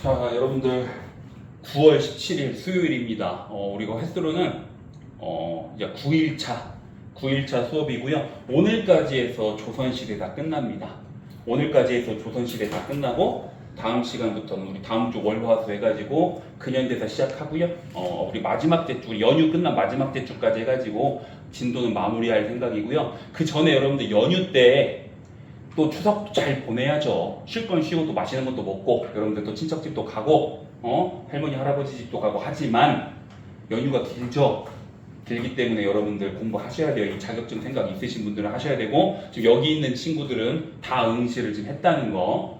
자, 여러분들 9월 17일 수요일입니다. 우리가 횟수로는 이제 9일차 수업이고요. 오늘까지 해서 조선시대 다 끝납니다. 오늘까지 해서 조선시대 다 끝나고 다음 시간부터는 우리 다음 주 월화수 해가지고 근현대사 시작하고요. 우리 마지막 대주, 연휴 끝난 마지막 대주까지 해가지고 진도는 마무리할 생각이고요. 그 전에 여러분들 연휴 때 또 추석도 잘 보내야죠. 쉴 건 쉬고 또 맛있는 것도 먹고 여러분들 또 친척집도 가고 할머니 할아버지 집도 가고 하지만 연휴가 길죠. 길기 때문에 여러분들 공부하셔야 돼요. 이 자격증 생각 있으신 분들은 하셔야 되고 지금 여기 있는 친구들은 다 응시를 지금 했다는 거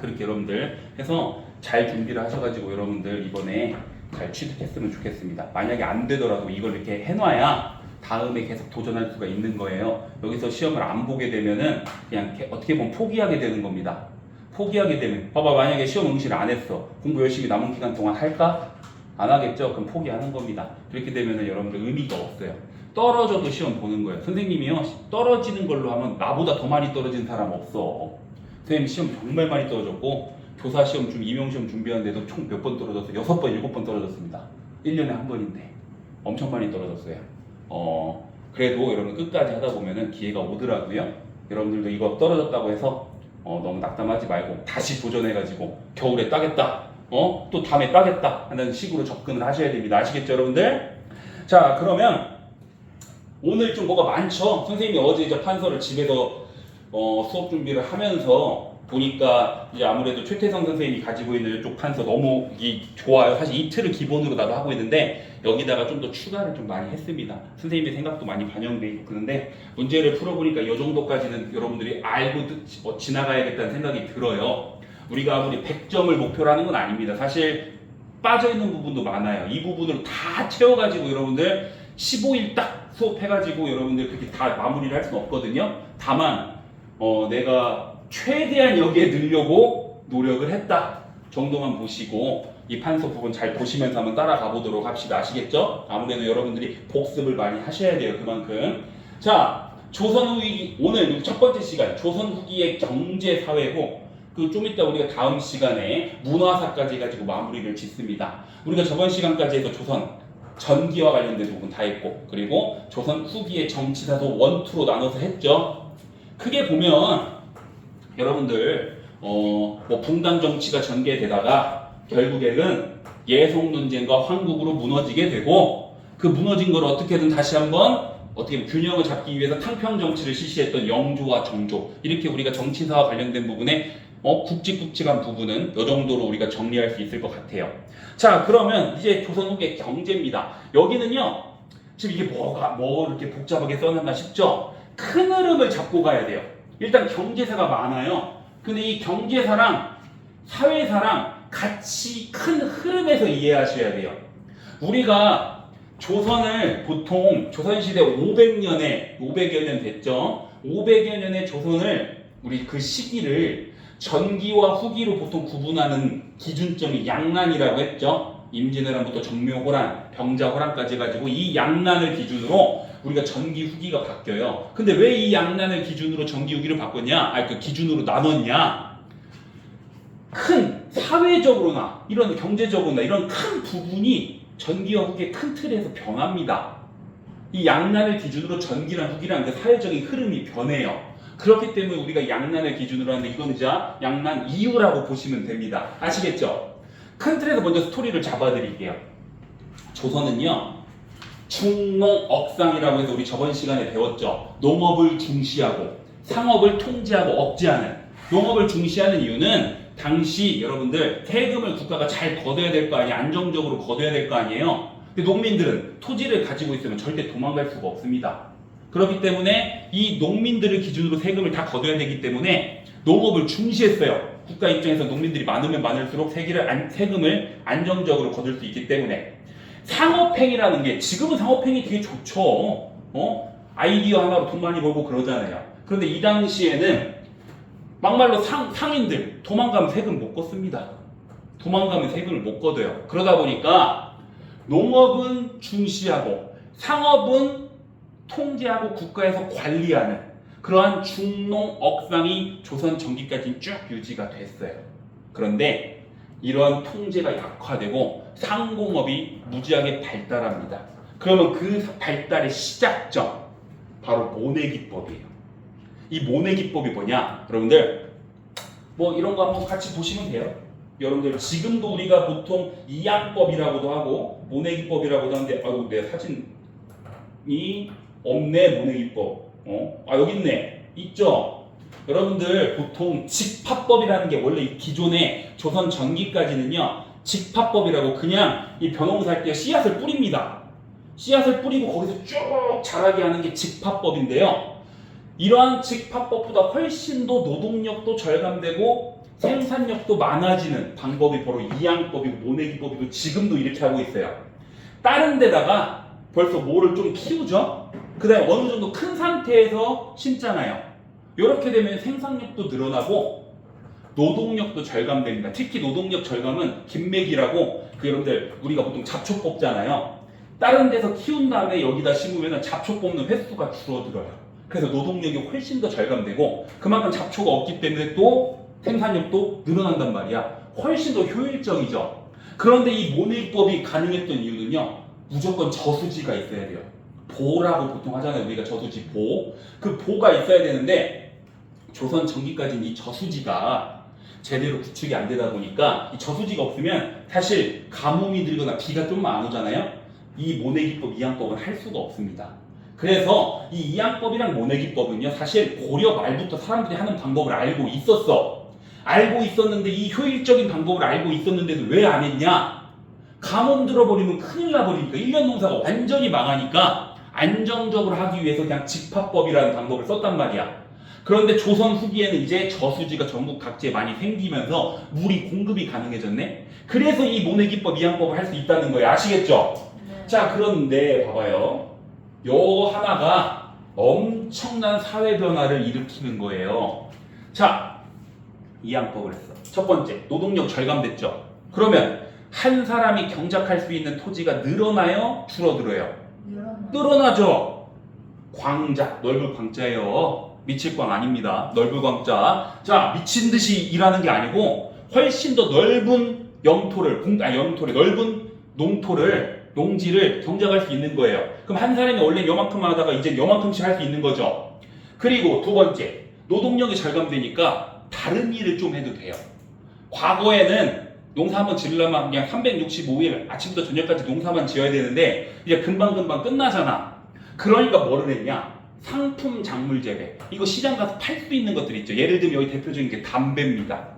그렇게 여러분들 해서 잘 준비를 하셔가지고 여러분들 이번에 잘 취득했으면 좋겠습니다. 만약에 안 되더라도 이걸 이렇게 해놔야 다음에 계속 도전할 수가 있는 거예요. 여기서 시험을 안 보게 되면은 그냥 어떻게 보면 포기하게 되는 겁니다. 포기하게 되면 봐봐, 만약에 시험 응시를 안 했어. 공부 열심히 남은 기간 동안 할까? 안 하겠죠? 그럼 포기하는 겁니다. 그렇게 되면은 여러분들 의미가 없어요. 떨어져도 시험 보는 거예요. 선생님이요, 떨어지는 걸로 하면 나보다 더 많이 떨어진 사람 없어. 선생님 시험 정말 많이 떨어졌고 교사 시험 임용시험 준비하는데도 총 몇 번 떨어졌어요? 6번, 7번 떨어졌습니다. 1년에 한 번인데 엄청 많이 떨어졌어요. 그래도 여러분 끝까지 하다 보면은 기회가 오더라고요. 여러분들도 이거 떨어졌다고 해서 너무 낙담하지 말고 다시 도전해가지고 겨울에 따겠다, 또 다음에 따겠다 하는 식으로 접근을 하셔야 됩니다. 아시겠죠, 여러분들? 자, 그러면 오늘 좀 뭐가 많죠? 선생님이 어제 이제 판서를 집에서 수업 준비를 하면서 보니까 이제 아무래도 최태성 선생님이 가지고 있는 이쪽 판서 너무 좋아요. 사실 이틀을 기본으로 나도 하고 있는데 여기다가 좀 더 추가를 좀 많이 했습니다. 선생님의 생각도 많이 반영돼 있고 그런데 문제를 풀어보니까 이 정도까지는 여러분들이 알고 지나가야겠다는 생각이 들어요. 우리가 아무리 100점을 목표로 하는 건 아닙니다. 사실 빠져있는 부분도 많아요. 이 부분을 다 채워가지고 여러분들 15일 딱 수업해가지고 여러분들 그렇게 다 마무리를 할 수는 없거든요. 다만 내가 최대한 여기에 넣으려고 노력을 했다 정도만 보시고 이 판서 부분 잘 보시면서 한번 따라가 보도록 합시다. 아시겠죠? 아무래도 여러분들이 복습을 많이 하셔야 돼요. 그만큼. 자, 조선 후기 오늘 첫 번째 시간 조선 후기의 경제 사회고 그 좀 이따 우리가 다음 시간에 문화사까지 해가지고 마무리를 짓습니다. 우리가 저번 시간까지 해서 조선 전기와 관련된 부분 다 했고 그리고 조선 후기의 정치사도 원투로 나눠서 했죠. 크게 보면 여러분들 뭐 붕당 정치가 전개되다가 결국에는 예송 논쟁과 황국으로 무너지게 되고 그 무너진 걸 어떻게든 다시 한번 어떻게 균형을 잡기 위해서 탕평 정치를 실시했던 영조와 정조 이렇게 우리가 정치사와 관련된 부분에 굵직굵직한 부분은 이 정도로 우리가 정리할 수 있을 것 같아요. 자, 그러면 이제 조선 후기의 경제입니다. 여기는요 지금 이게 뭐 이렇게 복잡하게 써놨나 싶죠? 큰 흐름을 잡고 가야 돼요. 일단 경제사가 많아요. 근데 이 경제사랑 사회사랑 같이 큰 흐름에서 이해하셔야 돼요. 우리가 조선을 보통 조선시대 500여 년 됐죠. 500여 년의 조선을 우리 그 시기를 전기와 후기로 보통 구분하는 기준점이 양난이라고 했죠. 임진왜란부터 정묘호란, 병자호란까지 해가지고 이 양난을 기준으로 우리가 전기 후기가 바뀌어요. 근데 왜 이 양난을 기준으로 전기 후기를 바꿨냐? 그 기준으로 나눴냐? 큰 사회적으로나 이런 경제적으로나 이런 큰 부분이 전기와 후기의 큰 틀에서 변합니다. 이 양난을 기준으로 전기랑 후기랑 그 사회적인 흐름이 변해요. 그렇기 때문에 우리가 양난을 기준으로 하는데 이건 이제 양난 이유라고 보시면 됩니다. 아시겠죠? 큰 틀에서 먼저 스토리를 잡아드릴게요. 조선은요 중농억상이라고 해서 우리 저번 시간에 배웠죠. 농업을 중시하고 상업을 통제하고 억제하는. 농업을 중시하는 이유는 당시 여러분들 세금을 국가가 잘 걷어야 될 거 아니에요. 안정적으로 걷어야 될 거 아니에요. 근데 농민들은 토지를 가지고 있으면 절대 도망갈 수가 없습니다. 그렇기 때문에 이 농민들을 기준으로 세금을 다 걷어야 되기 때문에 농업을 중시했어요. 국가 입장에서 농민들이 많으면 많을수록 세금을 안정적으로 거둘 수 있기 때문에. 상업행위라는 게 지금은 상업행위 되게 좋죠. 아이디어 하나로 돈 많이 벌고 그러잖아요. 그런데 이 당시에는 막말로 상인들 도망가면 세금 못 걷습니다. 도망가면 세금을 못 걷어요. 그러다 보니까 농업은 중시하고 상업은 통제하고 국가에서 관리하는 그러한 중농억상이 조선 전기까지 쭉 유지가 됐어요. 그런데 이러한 통제가 약화되고 상공업이 무지하게 발달합니다. 그러면 그 발달의 시작점 바로 모내기법이에요. 이 모내기법이 뭐냐? 여러분들 뭐 이런 거 한번 같이 보시면 돼요. 여러분들 지금도 우리가 보통 이양법이라고도 하고 모내기법이라고도 하는데 아이고 내 사진이 없네. 모내기법 여기 있네. 있죠? 여러분들 보통 직파법이라는 게 원래 이 기존의 조선 전기까지는요 직파법이라고 그냥 이 벼농사 할 때 씨앗을 뿌립니다. 씨앗을 뿌리고 거기서 쭉 자라게 하는 게 직파법인데요. 이러한 직파법보다 훨씬 더 노동력도 절감되고 생산력도 많아지는 방법이 바로 이양법이고 모내기법이고 지금도 이렇게 하고 있어요. 다른 데다가 벌써 뭐를 좀 키우죠? 그 다음에 어느 정도 큰 상태에서 심잖아요. 이렇게 되면 생산력도 늘어나고 노동력도 절감됩니다. 특히 노동력 절감은 김맥이라고 여러분들 우리가 보통 잡초 뽑잖아요. 다른 데서 키운 다음에 여기다 심으면 잡초 뽑는 횟수가 줄어들어요. 그래서 노동력이 훨씬 더 절감되고 그만큼 잡초가 없기 때문에 또 생산력도 늘어난단 말이야. 훨씬 더 효율적이죠. 그런데 이 모내기법이 가능했던 이유는요. 무조건 저수지가 있어야 돼요. 보라고 보통 하잖아요. 우리가 저수지 보. 그 보가 있어야 되는데 조선 전기까지는 이 저수지가 제대로 구축이 안 되다 보니까 이 저수지가 없으면 사실 가뭄이 들거나 비가 좀 안 오잖아요. 이 모내기법, 이양법은 할 수가 없습니다. 그래서 이 이양법이랑 모내기법은요 사실 고려 말부터 사람들이 하는 방법을 알고 있었어. 알고 있었는데 이 효율적인 방법을 알고 있었는데도 왜 안 했냐? 가뭄 들어버리면 큰일 나버리니까 1년 농사가 완전히 망하니까 안정적으로 하기 위해서 그냥 직파법이라는 방법을 썼단 말이야. 그런데 조선 후기에는 이제 저수지가 전국 각지에 많이 생기면서 물이 공급이 가능해졌네. 그래서 이 모내기법, 이양법을 할 수 있다는 거예요. 아시겠죠? 네. 자, 그런데 봐봐요. 요 하나가 엄청난 사회 변화를 일으키는 거예요. 자, 이양법을 했어. 첫 번째, 노동력 절감됐죠. 그러면 한 사람이 경작할 수 있는 토지가 늘어나요? 줄어들어요? 늘어나죠. 광자, 넓을 광자예요. 미칠 광 아닙니다. 넓을 광자. 자, 미친 듯이 일하는 게 아니고 훨씬 더 넓은 넓은 농지를 경작할 수 있는 거예요. 그럼 한 사람이 원래 요만큼 하다가 이제 요만큼씩 할 수 있는 거죠. 그리고 두 번째, 노동력이 절감되니까 다른 일을 좀 해도 돼요. 과거에는 농사 한번 지으려면 그냥 365일 아침부터 저녁까지 농사만 지어야 되는데 이제 금방금방 끝나잖아. 그러니까 뭐를 했냐? 상품 작물 재배. 이거 시장 가서 팔 수 있는 것들 있죠. 예를 들면 여기 대표적인 게 담배입니다.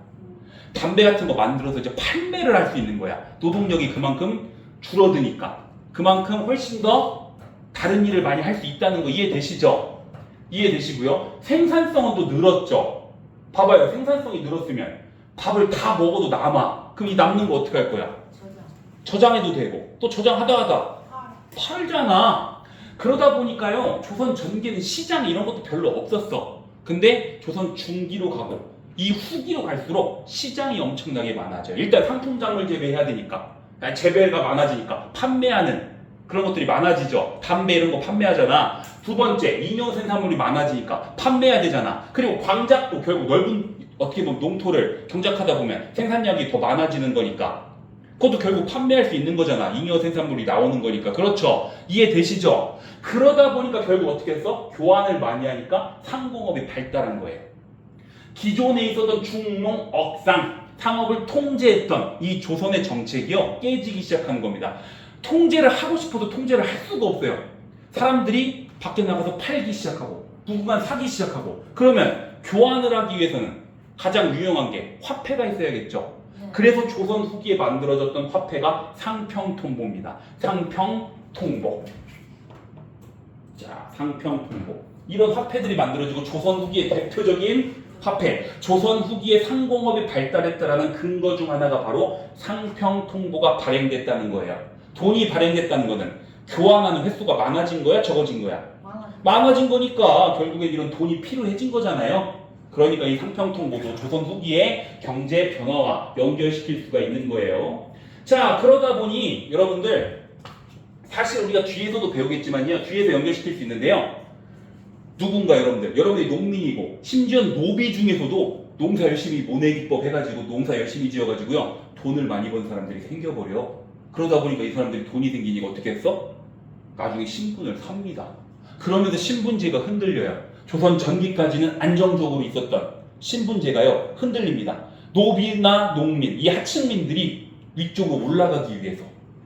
담배 같은 거 만들어서 이제 판매를 할 수 있는 거야. 노동력이 그만큼 줄어드니까. 그만큼 훨씬 더 다른 일을 많이 할 수 있다는 거 이해되시죠? 이해되시고요. 생산성은 또 늘었죠. 봐봐요. 생산성이 늘었으면 밥을 다 먹어도 남아. 그럼 이 남는 거 어떻게 할 거야? 저장해도 되고 또 저장하다 팔잖아. 그러다 보니까요. 조선 전기는 시장 이런 것도 별로 없었어. 근데 조선 중기로 가고 이 후기로 갈수록 시장이 엄청나게 많아져요. 일단 상품작물 재배해야 되니까 재배가 많아지니까 판매하는 그런 것들이 많아지죠. 담배 이런 거 판매하잖아. 두 번째, 인형 생산물이 많아지니까 판매해야 되잖아. 그리고 광작도 결국 넓은 어떻게 보면 농토를 경작하다 보면 생산량이 더 많아지는 거니까 그것도 결국 판매할 수 있는 거잖아. 잉여 생산물이 나오는 거니까. 그렇죠? 이해되시죠? 그러다 보니까 결국 어떻게 했어? 교환을 많이 하니까 상공업이 발달한 거예요. 기존에 있었던 중농, 억상, 상업을 통제했던 이 조선의 정책이요 깨지기 시작한 겁니다. 통제를 하고 싶어도 통제를 할 수가 없어요. 사람들이 밖에 나가서 팔기 시작하고 누군가 사기 시작하고 그러면 교환을 하기 위해서는 가장 유용한 게 화폐가 있어야겠죠. 그래서 조선 후기에 만들어졌던 화폐가 상평통보입니다. 상평통보. 자, 상평통보. 이런 화폐들이 만들어지고 조선 후기의 대표적인 화폐, 조선 후기에 상공업이 발달했다라는 근거 중 하나가 바로 상평통보가 발행됐다는 거예요. 돈이 발행됐다는 거는 교환하는 횟수가 많아진 거야, 적어진 거야? 많아진 거니까 결국에 이런 돈이 필요해진 거잖아요. 그러니까 이 상평통보도 조선 후기의 경제 변화와 연결시킬 수가 있는 거예요. 자, 그러다 보니 여러분들 사실 우리가 뒤에서도 배우겠지만요. 뒤에서 연결시킬 수 있는데요. 누군가 여러분들이 농민이고 심지어 노비 중에서도 농사 열심히 모내기법 해가지고 농사 열심히 지어가지고요. 돈을 많이 번 사람들이 생겨버려. 그러다 보니까 이 사람들이 돈이 생기니까 어떻게 했어? 나중에 신분을 삽니다. 그러면서 신분제가 흔들려요. 조선 전기까지는 안정적으로 있었던 신분제가요 흔들립니다. 노비나 농민, 이 하층민들이 위쪽으로 올라가기 위해서.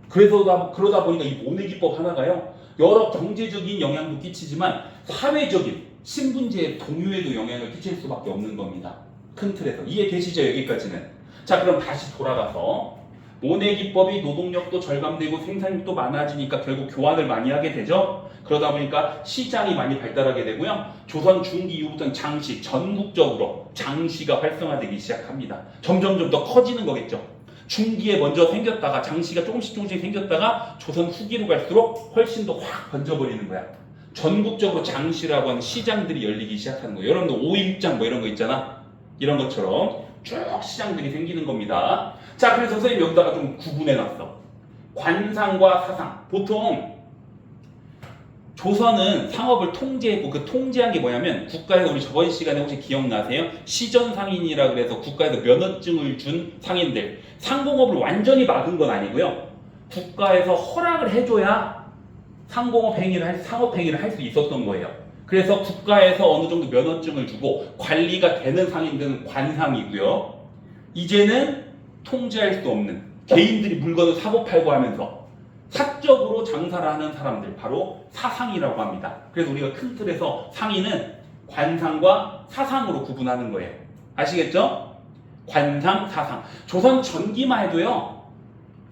그러다 보니까 이 모내기법 하나가요 여러 경제적인 영향도 끼치지만 사회적인 신분제의 동요에도 영향을 끼칠 수밖에 없는 겁니다. 큰 틀에서 이해되시죠? 여기까지는. 자, 그럼 다시 돌아가서 모내기법이 노동력도 절감되고 생산력도 많아지니까 결국 교환을 많이 하게 되죠. 그러다 보니까 시장이 많이 발달하게 되고요. 조선 중기 이후부터는 장시, 전국적으로 장시가 활성화되기 시작합니다. 점점 더 커지는 거겠죠. 중기에 먼저 생겼다가 장시가 조금씩 생겼다가 조선 후기로 갈수록 훨씬 더 확 번져버리는 거야. 전국적으로 장시라고 하는 시장들이 열리기 시작하는 거예요. 여러분들 오일장 뭐 이런 거 있잖아. 이런 것처럼 쭉 시장들이 생기는 겁니다. 자, 그래서 선생님 여기다가 좀 구분해놨어. 관상과 사상. 보통 조선은 상업을 통제했고 그 통제한 게 뭐냐면 국가에서 우리 저번 시간에 혹시 기억나세요? 시전상인이라 그래서 국가에서 면허증을 준 상인들. 상공업을 완전히 막은 건 아니고요. 국가에서 허락을 해줘야 상공업 행위를 상업 행위를 할 수 있었던 거예요. 그래서 국가에서 어느 정도 면허증을 주고 관리가 되는 상인들은 관상이고요. 이제는 통제할 수 없는 개인들이 물건을 사고 팔고 하면서 사적으로 장사를 하는 사람들, 바로 사상이라고 합니다. 그래서 우리가 큰 틀에서 상인은 관상과 사상으로 구분하는 거예요. 아시겠죠? 관상, 사상. 조선 전기만 해도요,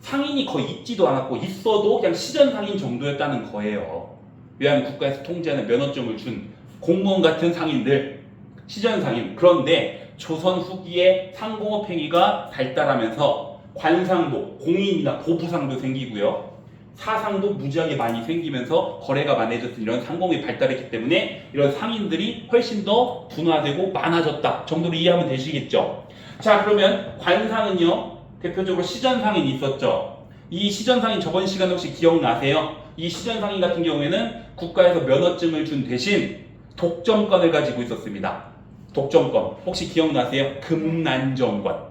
상인이 거의 있지도 않았고 있어도 그냥 시전상인 정도였다는 거예요. 왜냐하면 국가에서 통제하는 면허증을 준 공무원 같은 상인들, 시전상인. 그런데 조선 후기에 상공업 행위가 발달하면서 관상도, 공인이나 보부상도 생기고요. 사상도 무지하게 많이 생기면서 거래가 많아졌던 이런 상공이 발달했기 때문에 이런 상인들이 훨씬 더 분화되고 많아졌다 정도로 이해하면 되시겠죠. 자, 그러면 관상은요 대표적으로 시전상인이 있었죠. 이 시전상인 저번 시간에 혹시 기억나세요? 이 시전상인 같은 경우에는 국가에서 면허증을 준 대신 독점권을 가지고 있었습니다. 독점권 혹시 기억나세요? 금난정권.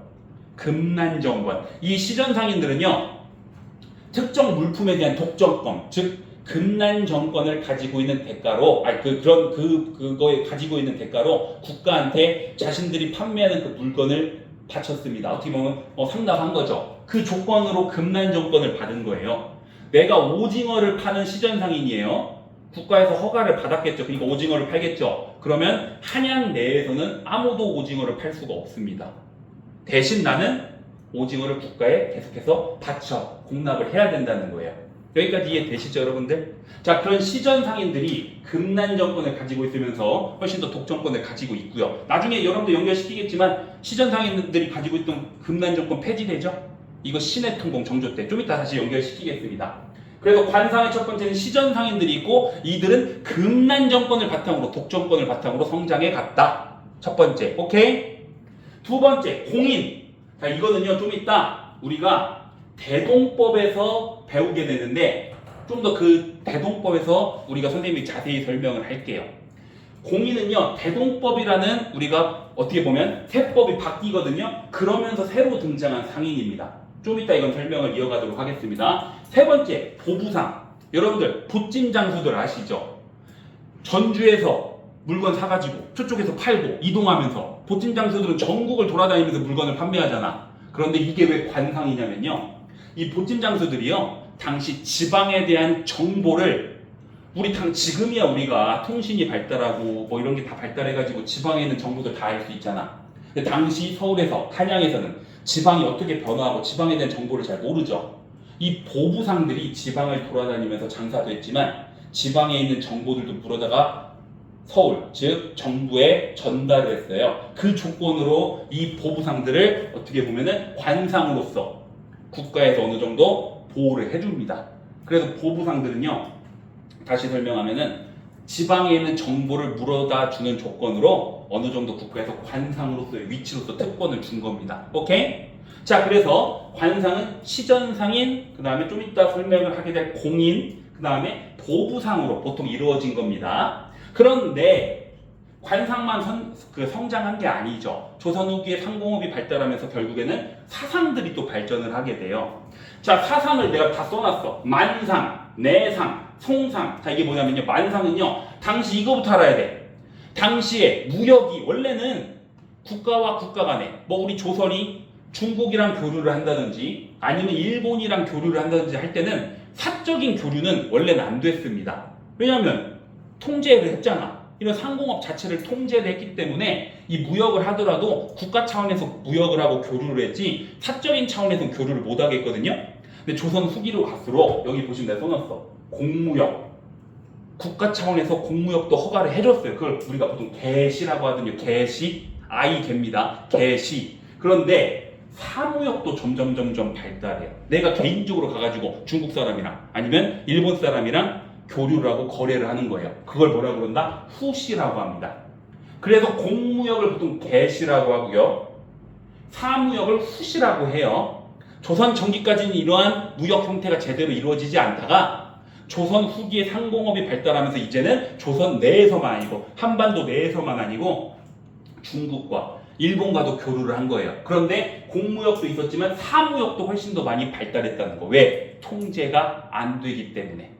이 시전상인들은요 특정 물품에 대한 독점권, 즉 금난정권을 가지고 있는 대가로, 그거에 가지고 있는 대가로 국가한테 자신들이 판매하는 그 물건을 바쳤습니다. 어떻게 보면 상납한 거죠. 그 조건으로 금난정권을 받은 거예요. 내가 오징어를 파는 시전상인이에요. 국가에서 허가를 받았겠죠. 그러니까 오징어를 팔겠죠. 그러면 한양 내에서는 아무도 오징어를 팔 수가 없습니다. 대신 나는 오징어를 국가에 계속해서 바쳐 공납을 해야 된다는 거예요. 여기까지 이해되시죠, 여러분들? 자, 그런 시전상인들이 금난정권을 가지고 있으면서 훨씬 더 독점권을 가지고 있고요. 나중에 여러분들 연결시키겠지만 시전상인들이 가지고 있던 금난정권 폐지되죠? 이거 신해통공 정조 때 좀 이따 다시 연결시키겠습니다. 그래서 관상의 첫 번째는 시전상인들이 있고 이들은 금난정권을 바탕으로, 독점권을 바탕으로 성장해 갔다. 첫 번째, 오케이? 두 번째, 공인. 자, 이거는요 좀 이따 우리가 대동법에서 배우게 되는데 좀 더 그 대동법에서 우리가 선생님이 자세히 설명을 할게요. 공인은요 대동법이라는 우리가 어떻게 보면 세법이 바뀌거든요. 그러면서 새로 등장한 상인입니다. 좀 이따 이건 설명을 이어가도록 하겠습니다. 세 번째, 보부상. 여러분들 보찜 장수들 아시죠? 전주에서 물건 사가지고 저쪽에서 팔고 이동하면서 보찜 장수들은 전국을 돌아다니면서 물건을 판매하잖아. 그런데 이게 왜 관상이냐면요, 이 보찜 장수들이요 당시 지방에 대한 정보를 지금이야 우리가 통신이 발달하고 뭐 이런 게 다 발달해가지고 지방에 있는 정보들 다 알 수 있잖아. 근데 당시 서울에서 한양에서는 지방이 어떻게 변화하고 지방에 대한 정보를 잘 모르죠. 이 보부상들이 지방을 돌아다니면서 장사도 했지만 지방에 있는 정보들도 물어다가 서울, 즉 정부에 전달을 했어요. 그 조건으로 이 보부상들을 어떻게 보면은 관상으로서 국가에서 어느 정도 보호를 해줍니다. 그래서 보부상들은요, 다시 설명하면은 지방에 있는 정보를 물어다 주는 조건으로 어느 정도 국가에서 관상으로서의 위치로서 특권을 준 겁니다. 오케이? 자, 그래서 관상은 시전상인, 그 다음에 좀 이따 설명을 하게 될 공인, 그 다음에 보부상으로 보통 이루어진 겁니다. 그런데 관상만 성장한 게 아니죠. 조선 후기에 상공업이 발달하면서 결국에는 사상들이 또 발전을 하게 돼요. 자, 사상을 내가 다 써놨어. 만상, 내상, 송상. 자, 이게 뭐냐면요. 만상은요. 당시 이거부터 알아야 돼. 당시에 무역이 원래는 국가와 국가 간에 뭐 우리 조선이 중국이랑 교류를 한다든지 아니면 일본이랑 교류를 한다든지 할 때는 사적인 교류는 원래는 안 됐습니다. 왜냐하면 통제를 했잖아. 이런 상공업 자체를 통제를 했기 때문에 이 무역을 하더라도 국가 차원에서 무역을 하고 교류를 했지 사적인 차원에서는 교류를 못 하겠거든요. 근데 조선 후기로 갈수록 여기 보시면 내가 써놨어. 공무역. 국가 차원에서 공무역도 허가를 해줬어요. 그걸 우리가 보통 개시라고 하거든요. 개시. 아이 개입니다. 개시. 그런데 사무역도 점점 발달해요. 내가 개인적으로 가가지고 중국 사람이랑 아니면 일본 사람이랑 교류를 하고 거래를 하는 거예요. 그걸 뭐라고 그런다? 후시라고 합니다. 그래서 공무역을 보통 개시라고 하고요. 사무역을 후시라고 해요. 조선 전기까지는 이러한 무역 형태가 제대로 이루어지지 않다가 조선 후기에 상공업이 발달하면서 이제는 조선 내에서만 아니고 한반도 내에서만 아니고 중국과 일본과도 교류를 한 거예요. 그런데 공무역도 있었지만 사무역도 훨씬 더 많이 발달했다는 거. 왜? 통제가 안 되기 때문에.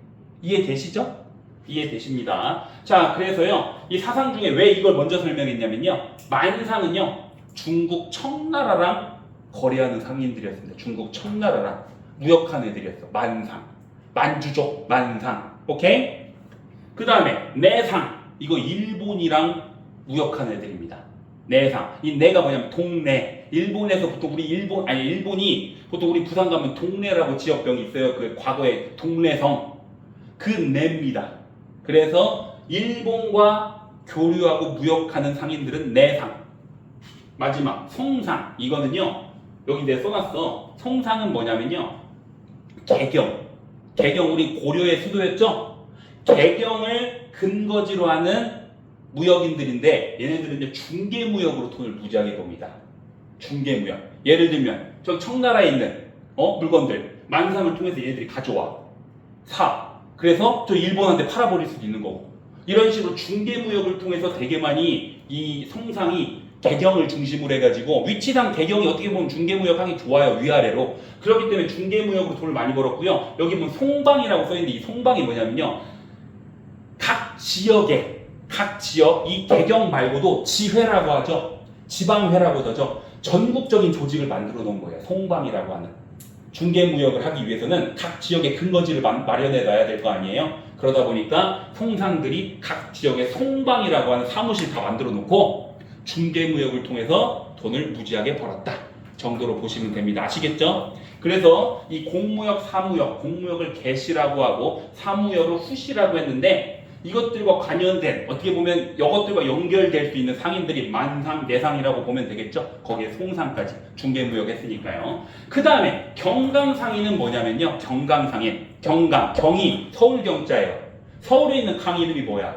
이해되시죠? 이해되십니다. 자, 그래서요, 이 사상 중에 왜 이걸 먼저 설명했냐면요, 만상은요, 중국 청나라랑 거래하는 상인들이었습니다. 중국 청나라랑 무역하는 애들이었어. 만상. 만주족, 만상. 오케이? 그 다음에 내상. 이거 일본이랑 무역하는 애들입니다. 내상. 이 내가 뭐냐면 동내. 일본에서 보통 일본이 보통 우리 부산 가면 동내라고 지역병이 있어요. 그 과거에 동래성. 그 내입니다. 그래서 일본과 교류하고 무역하는 상인들은 내상. 마지막 송상. 이거는요. 여기 내가 써놨어. 송상은 뭐냐면요. 개경 우리 고려의 수도였죠. 개경을 근거지로 하는 무역인들인데 얘네들은 이제 중개무역으로 돈을 무지하게 봅니다. 중개무역. 예를 들면 저 청나라에 있는 물건들 만상을 통해서 얘네들이 가져와 사. 그래서 저 일본한테 팔아버릴 수도 있는 거고. 이런 식으로 중개무역을 통해서 되게 많이 이 송상이 개경을 중심으로 해가지고 위치상 개경이 어떻게 보면 중개무역하기 좋아요. 위아래로. 그렇기 때문에 중개무역으로 돈을 많이 벌었고요. 여기 보면 송방이라고 써있는데 이 송방이 뭐냐면요. 각 지역 이 개경 말고도 지회라고 하죠. 지방회라고 하죠. 전국적인 조직을 만들어 놓은 거예요. 송방이라고 하는. 중개무역을 하기 위해서는 각 지역에 근거지를 마련해 놔야 될 거 아니에요. 그러다 보니까 송상들이 각 지역에 송방이라고 하는 사무실 다 만들어 놓고 중개무역을 통해서 돈을 무지하게 벌었다 정도로 보시면 됩니다. 아시겠죠? 그래서 이 공무역, 사무역, 공무역을 개시라고 하고 사무역을 후시라고 했는데 이것들과 관련된 어떻게 보면 이것들과 연결될 수 있는 상인들이 만상, 내상이라고 보면 되겠죠? 거기에 송상까지 중개무역 했으니까요. 그 다음에 경강상인은 뭐냐면요. 경강상인, 경이 서울경자예요. 서울에 있는 강 이름이 뭐야?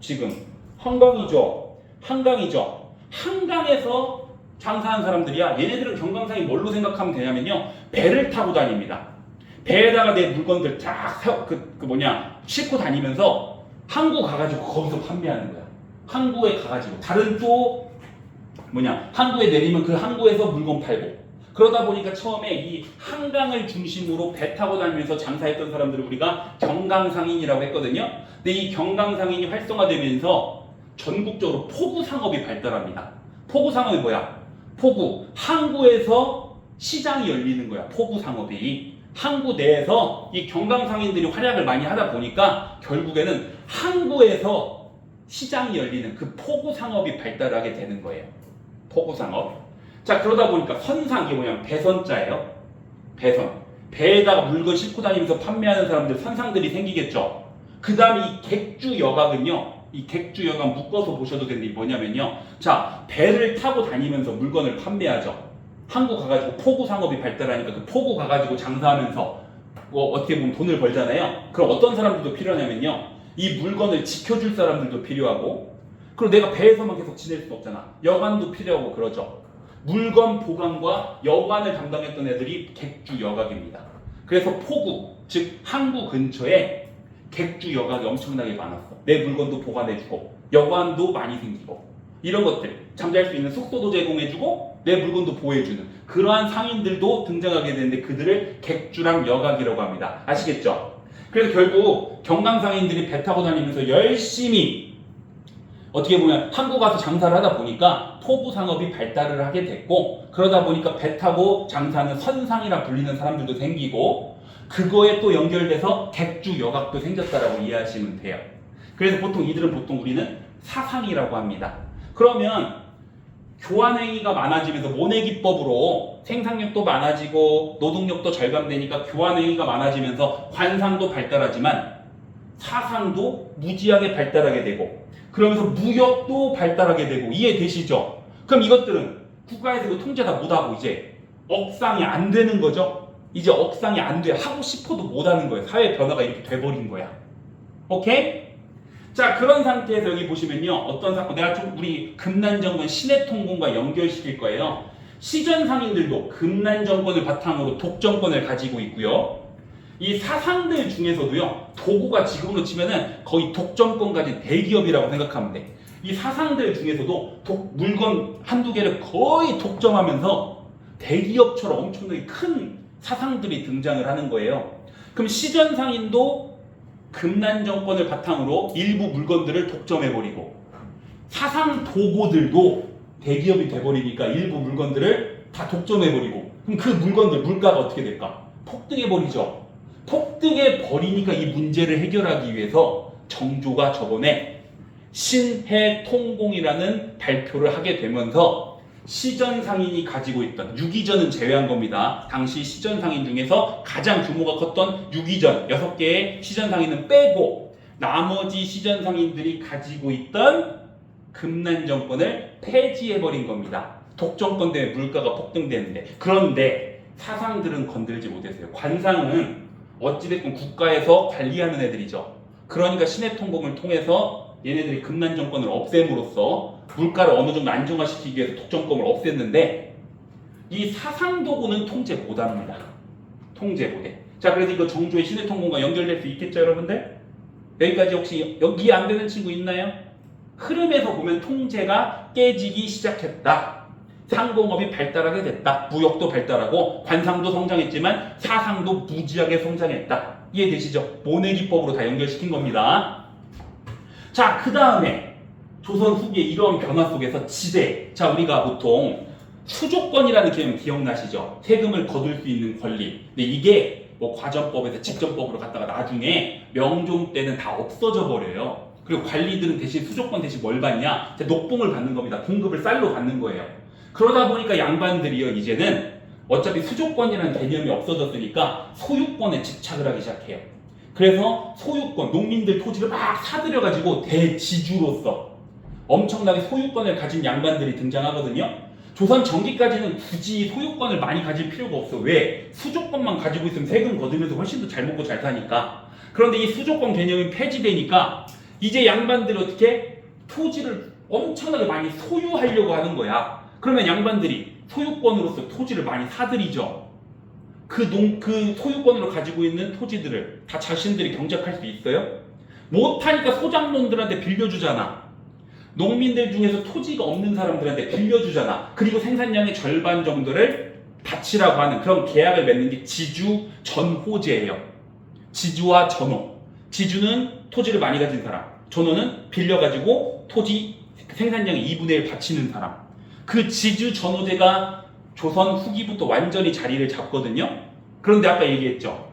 지금 한강이죠. 한강에서 장사하는 사람들이야. 얘네들은 경강상이 뭘로 생각하면 되냐면요. 배를 타고 다닙니다. 배에다가 내 물건들 쫙 싣고 다니면서 항구 가가지고 거기서 판매하는 거야. 항구에 가가지고 다른 또 항구에 내리면 그 항구에서 물건 팔고. 그러다 보니까 처음에 이 한강을 중심으로 배 타고 다니면서 장사했던 사람들을 우리가 경강상인이라고 했거든요. 근데 이 경강상인이 활성화되면서 전국적으로 포구상업이 발달합니다. 포구상업이 뭐야? 항구에서 시장이 열리는 거야. 포구상업이. 항구 내에서 이 경강상인들이 활약을 많이 하다 보니까 결국에는 항구에서 시장이 열리는 그 포구상업이 발달하게 되는 거예요. 포구상업. 자, 그러다 보니까 선상, 이게 뭐냐면 배선자예요. 배선. 배에다가 물건 싣고 다니면서 판매하는 사람들, 선상들이 생기겠죠. 그 다음에 이 객주여각은요. 이 객주여각 묶어서 보셔도 되는데 뭐냐면요. 자, 배를 타고 다니면서 물건을 판매하죠. 항구 가가지고 포구 상업이 발달하니까 그 포구 가가지고 장사하면서 어떻게 보면 돈을 벌잖아요. 그럼 어떤 사람들도 필요하냐면요. 이 물건을 지켜줄 사람들도 필요하고, 그리고 내가 배에서만 계속 지낼 수 없잖아. 여관도 필요하고 그러죠. 물건 보관과 여관을 담당했던 애들이 객주 여각입니다. 그래서 포구, 즉 항구 근처에 객주 여각이 엄청나게 많았어. 내 물건도 보관해주고 여관도 많이 생기고 이런 것들 잠잘 수 있는 숙소도 제공해주고 내 물건도 보호해주는 그러한 상인들도 등장하게 되는데 그들을 객주랑 여각이라고 합니다. 아시겠죠? 그래서 결국 경강상인들이 배 타고 다니면서 열심히 어떻게 보면 한국 가서 장사를 하다 보니까 토부 상업이 발달을 하게 됐고 그러다 보니까 배 타고 장사하는 선상이라 불리는 사람들도 생기고 그거에 또 연결돼서 객주 여각도 생겼다라고 이해하시면 돼요. 그래서 보통 이들은 보통 우리는 사상이라고 합니다. 그러면 교환행위가 많아지면서 모내기법으로 생산력도 많아지고 노동력도 절감되니까 교환행위가 많아지면서 관상도 발달하지만 사상도 무지하게 발달하게 되고 그러면서 무역도 발달하게 되고 이해되시죠? 그럼 이것들은 국가에서 이거 통제 다 못하고 이제 억상이 안 되는 거죠? 이제 억상이 안 돼. 하고 싶어도 못하는 거예요. 사회 변화가 이렇게 돼버린 거야. 오케이? 자, 그런 상태에서 여기 보시면요. 어떤 사건, 내가 좀 우리 금난정권 신해통공과 연결시킬 거예요. 시전상인들도 금난정권을 바탕으로 독점권을 가지고 있고요. 이 사상들 중에서도요. 도구가 지금으로 치면은 거의 독점권 가진 대기업이라고 생각하면 돼. 이 사상들 중에서도 물건 한두 개를 거의 독점하면서 대기업처럼 엄청나게 큰 사상들이 등장을 하는 거예요. 그럼 시전상인도 금난 정권을 바탕으로 일부 물건들을 독점해버리고 사상 도고들도 대기업이 돼버리니까 일부 물건들을 다 독점해버리고 그럼 그 물건들 물가가 어떻게 될까? 폭등해버리죠. 폭등해버리니까 이 문제를 해결하기 위해서 정조가 저번에 신해통공이라는 발표를 하게 되면서 시전상인이 가지고 있던 유기전은 제외한 겁니다. 당시 시전상인 중에서 가장 규모가 컸던 유기전 6개의 시전상인은 빼고 나머지 시전상인들이 가지고 있던 금난정권을 폐지해버린 겁니다. 독점권 때문에 물가가 폭등되는데 그런데 사상들은 건들지 못했어요. 관상은 어찌됐건 국가에서 관리하는 애들이죠. 그러니까 신해통공을 통해서 얘네들이 금난정권을 없앰으로써 물가를 어느 정도 안정화시키기 위해서 독점권을 없앴는데 이 사상도구는 통제 못합니다. 통제 못해. 자, 그래서 이거 정조의 신해통공과 연결될 수 있겠죠, 여러분들? 여기까지 혹시 이해 안 되는 친구 있나요? 흐름에서 보면 통제가 깨지기 시작했다. 상공업이 발달하게 됐다. 무역도 발달하고 관상도 성장했지만 사상도 무지하게 성장했다. 이해되시죠? 모내기법으로 다 연결시킨 겁니다. 자, 그 다음에 조선 후기에 이러한 변화 속에서 지대. 자, 우리가 보통 수조권이라는 개념 기억나시죠? 세금을 거둘 수 있는 권리. 근데 이게 뭐 과전법에서 직전법으로 갔다가 나중에 명종 때는 다 없어져 버려요. 그리고 관리들은 대신 수조권 대신 뭘 받냐? 녹봉을 받는 겁니다. 공급을 쌀로 받는 거예요. 그러다 보니까 양반들이요, 이제는 어차피 수조권이라는 개념이 없어졌으니까 소유권에 집착을 하기 시작해요. 그래서 소유권, 농민들 토지를 막 사들여가지고 대지주로서 엄청나게 소유권을 가진 양반들이 등장하거든요. 조선 전기까지는 굳이 소유권을 많이 가질 필요가 없어. 왜? 수조권만 가지고 있으면 세금 거두면서 훨씬 더 잘 먹고 잘 사니까. 그런데 이 수조권 개념이 폐지되니까 이제 양반들이 어떻게 토지를 엄청나게 많이 소유하려고 하는 거야. 그러면 양반들이 소유권으로서 토지를 많이 사들이죠. 그 소유권으로 가지고 있는 토지들을 다 자신들이 경작할 수 있어요? 못하니까 소장농들한테 빌려주잖아. 농민들 중에서 토지가 없는 사람들한테 빌려주잖아. 그리고 생산량의 절반 정도를 바치라고 하는 그런 계약을 맺는 게 지주 전호제예요. 지주와 전호. 지주는 토지를 많이 가진 사람, 전호는 빌려가지고 토지 생산량의 2분의 1 바치는 사람. 그 지주 전호제가 조선 후기부터 완전히 자리를 잡거든요. 그런데 아까 얘기했죠.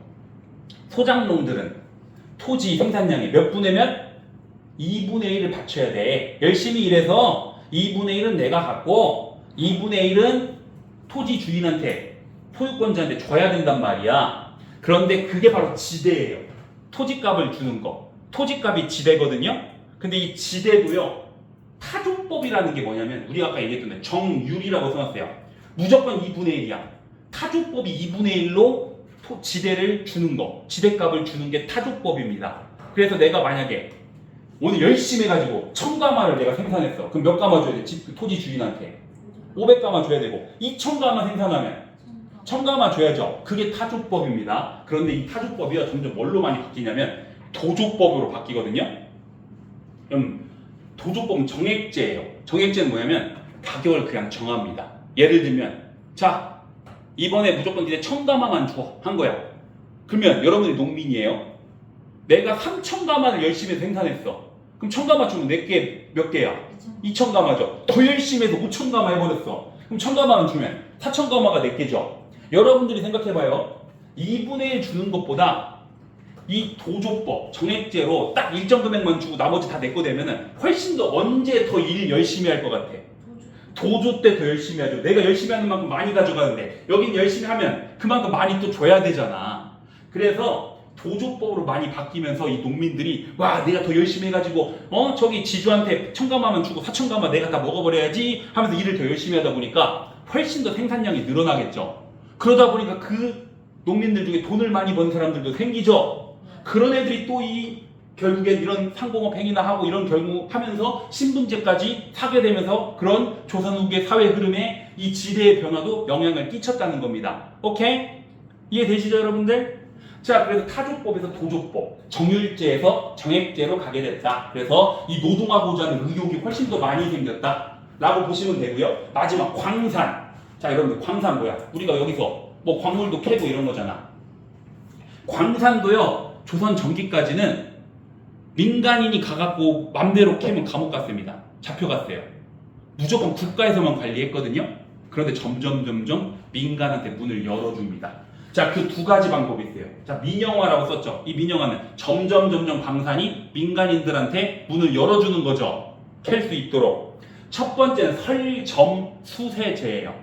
소장농들은 토지 생산량이 몇 분의 몇? 2분의 1을 바쳐야 돼. 열심히 일해서 2분의 1은 내가 갖고 2분의 1은 토지 주인한테, 소유권자한테 줘야 된단 말이야. 그런데 그게 바로 지대예요. 토지값을 주는 거. 토지값이 지대거든요. 근데 이 지대도요, 타조법이라는 게 뭐냐면 우리가 아까 얘기했던 정율이라고 써놨어요. 무조건 2분의 1이야. 타조법이 2분의 1로 지대를 주는 거, 지대값을 주는 게 타조법입니다. 그래서 내가 만약에 오늘 열심히 해가지고 1000가마를 내가 생산했어. 그럼 몇 가마 줘야 돼? 토지 주인한테 500가마 줘야 되고 2000가마 생산하면 1000가마 줘야죠. 그게 타조법입니다. 그런데 이 타조법이요, 점점 뭘로 많이 바뀌냐면 도조법으로 바뀌거든요. 도조법은 정액제예요. 정액제는 뭐냐면 가격을 그냥 정합니다. 예를 들면 자 이번에 무조건 니네 1000가마만 줘 한 거야. 그러면 여러분이 농민이에요. 내가 3000가마를 열심히 생산했어. 그럼 1000가마 주면 내게 몇 개야? 2000가마죠. 더 열심히 해서 5000가마 해버렸어. 그럼 1000가마는 주면 4000가마가 내 개죠. 여러분들이 생각해봐요. 2분의 1 주는 것보다 이 도조법, 정액제로 딱 일정 금액만 주고 나머지 다 내 거 되면은 훨씬 더 언제 더 일 열심히 할 것 같아? 도조 때 더 열심히 하죠. 내가 열심히 하는 만큼 많이 가져가는데 여긴 열심히 하면 그만큼 많이 또 줘야 되잖아. 그래서 도조법으로 많이 바뀌면서 이 농민들이 와 내가 더 열심히 해가지고 저기 지주한테 1000가마만 주고 4000가마 내가 다 먹어버려야지 하면서 일을 더 열심히 하다 보니까 훨씬 더 생산량이 늘어나겠죠. 그러다 보니까 그 농민들 중에 돈을 많이 번 사람들도 생기죠. 그런 애들이 또 결국엔 이런 상공업 행위나 하고 이런 경우 하면서 신분제까지 사게 되면서 그런 조선 후기의 사회 흐름에 이 지대의 변화도 영향을 끼쳤다는 겁니다. 오케이? 이해되시죠 여러분들? 자 그래서 타조법에서 도조법, 정율제에서 정액제로 가게 됐다. 그래서 이 노동하고자 하는 의욕이 훨씬 더 많이 생겼다 라고 보시면 되고요. 마지막 광산. 자 여러분들 광산 뭐야? 우리가 여기서 뭐 광물도 캐고 이런 거잖아. 광산도요 조선 전기까지는 민간인이 가갖고 맘대로 캐면 감옥 갔습니다. 잡혀갔어요. 무조건 국가에서만 관리했거든요. 그런데 점점 민간한테 문을 열어줍니다. 자, 그 두 가지 방법이 있어요. 자, 민영화라고 썼죠. 이 민영화는 점점 광산이 민간인들한테 문을 열어주는 거죠. 캘 수 있도록. 첫 번째는 설점수세제예요.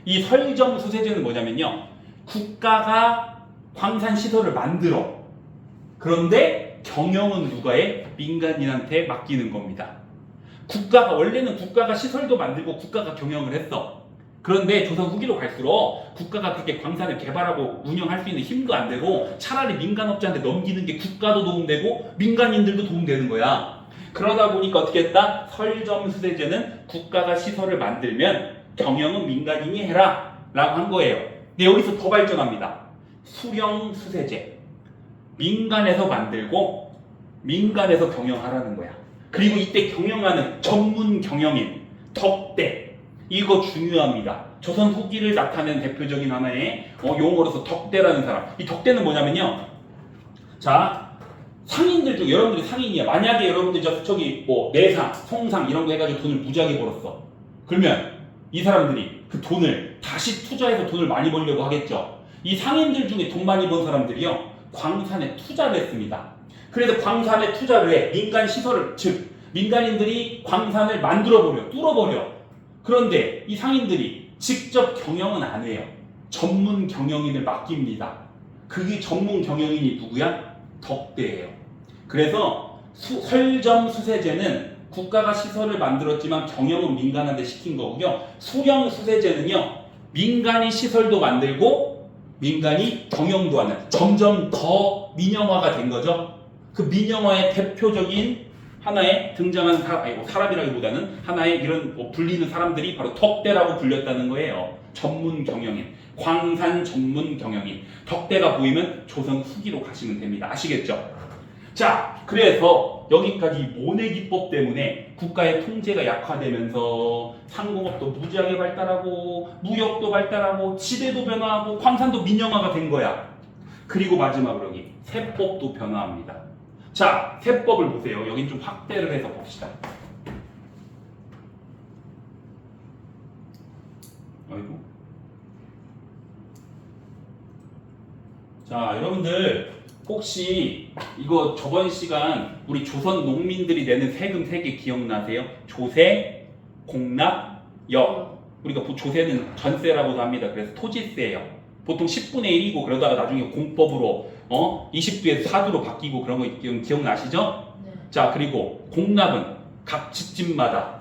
이 설점수세제는 뭐냐면요. 국가가 광산 시설을 만들어. 그런데 경영은 누가 해? 민간인한테 맡기는 겁니다. 원래는 국가가 시설도 만들고 국가가 경영을 했어. 그런데 조선 후기로 갈수록 국가가 그렇게 광산을 개발하고 운영할 수 있는 힘도 안 되고 차라리 민간업자한테 넘기는 게 국가도 도움되고 민간인들도 도움되는 거야. 그러다 보니까 어떻게 했다? 설점수세제는 국가가 시설을 만들면 경영은 민간인이 해라 라고 한 거예요. 근데 여기서 더 발전합니다. 수령수세제. 민간에서 만들고 민간에서 경영하라는 거야. 그리고 이때 경영하는 전문 경영인 덕대 이거 중요합니다. 조선 후기를 나타내는 대표적인 하나의 용어로서 덕대라는 사람. 이 덕대는 뭐냐면요. 자 상인들 중 여러분들이 상인이야. 만약에 여러분들이 저기 뭐 내상, 송상 이런 거 해가지고 돈을 무지하게 벌었어. 그러면 이 사람들이 그 돈을 다시 투자해서 돈을 많이 벌려고 하겠죠. 이 상인들 중에 돈 많이 번 사람들이요. 광산에 투자를 했습니다. 그래서 광산에 투자를 해. 민간 시설을, 즉 민간인들이 광산을 만들어버려, 뚫어버려. 그런데 이 상인들이 직접 경영은 안 해요. 전문 경영인을 맡깁니다. 그게 전문 경영인이 누구야? 덕대예요. 그래서 설점수세제는 국가가 시설을 만들었지만 경영은 민간한테 시킨 거고요. 수령수세제는요. 민간이 시설도 만들고 민간이 경영도 하는 점점 더 민영화가 된 거죠. 그 민영화의 대표적인 하나의 등장한 사람이라기보다는 하나의 이런 불리는 사람들이 바로 덕대라고 불렸다는 거예요. 전문 경영인, 광산 전문 경영인. 덕대가 보이면 조선 후기로 가시면 됩니다. 아시겠죠? 자, 그래서 여기까지 모내 기법 때문에 국가의 통제가 약화되면서 상공업도 무지하게 발달하고 무역도 발달하고 지대도 변화하고 광산도 민영화가 된 거야. 그리고 마지막으로 여기 세법도 변화합니다. 자, 세법을 보세요. 여긴 좀 확대를 해서 봅시다. 아이고. 자, 여러분들 혹시 이거 저번 시간 우리 조선 농민들이 내는 세금 3개 기억나세요? 조세, 공납, 역. 우리가 조세는 전세라고도 합니다. 그래서 토지세예요. 보통 10분의 1이고 그러다가 나중에 공법으로 20두에서 4두로 바뀌고 그런 거 기억나시죠? 네. 자, 그리고 공납은 각 집집마다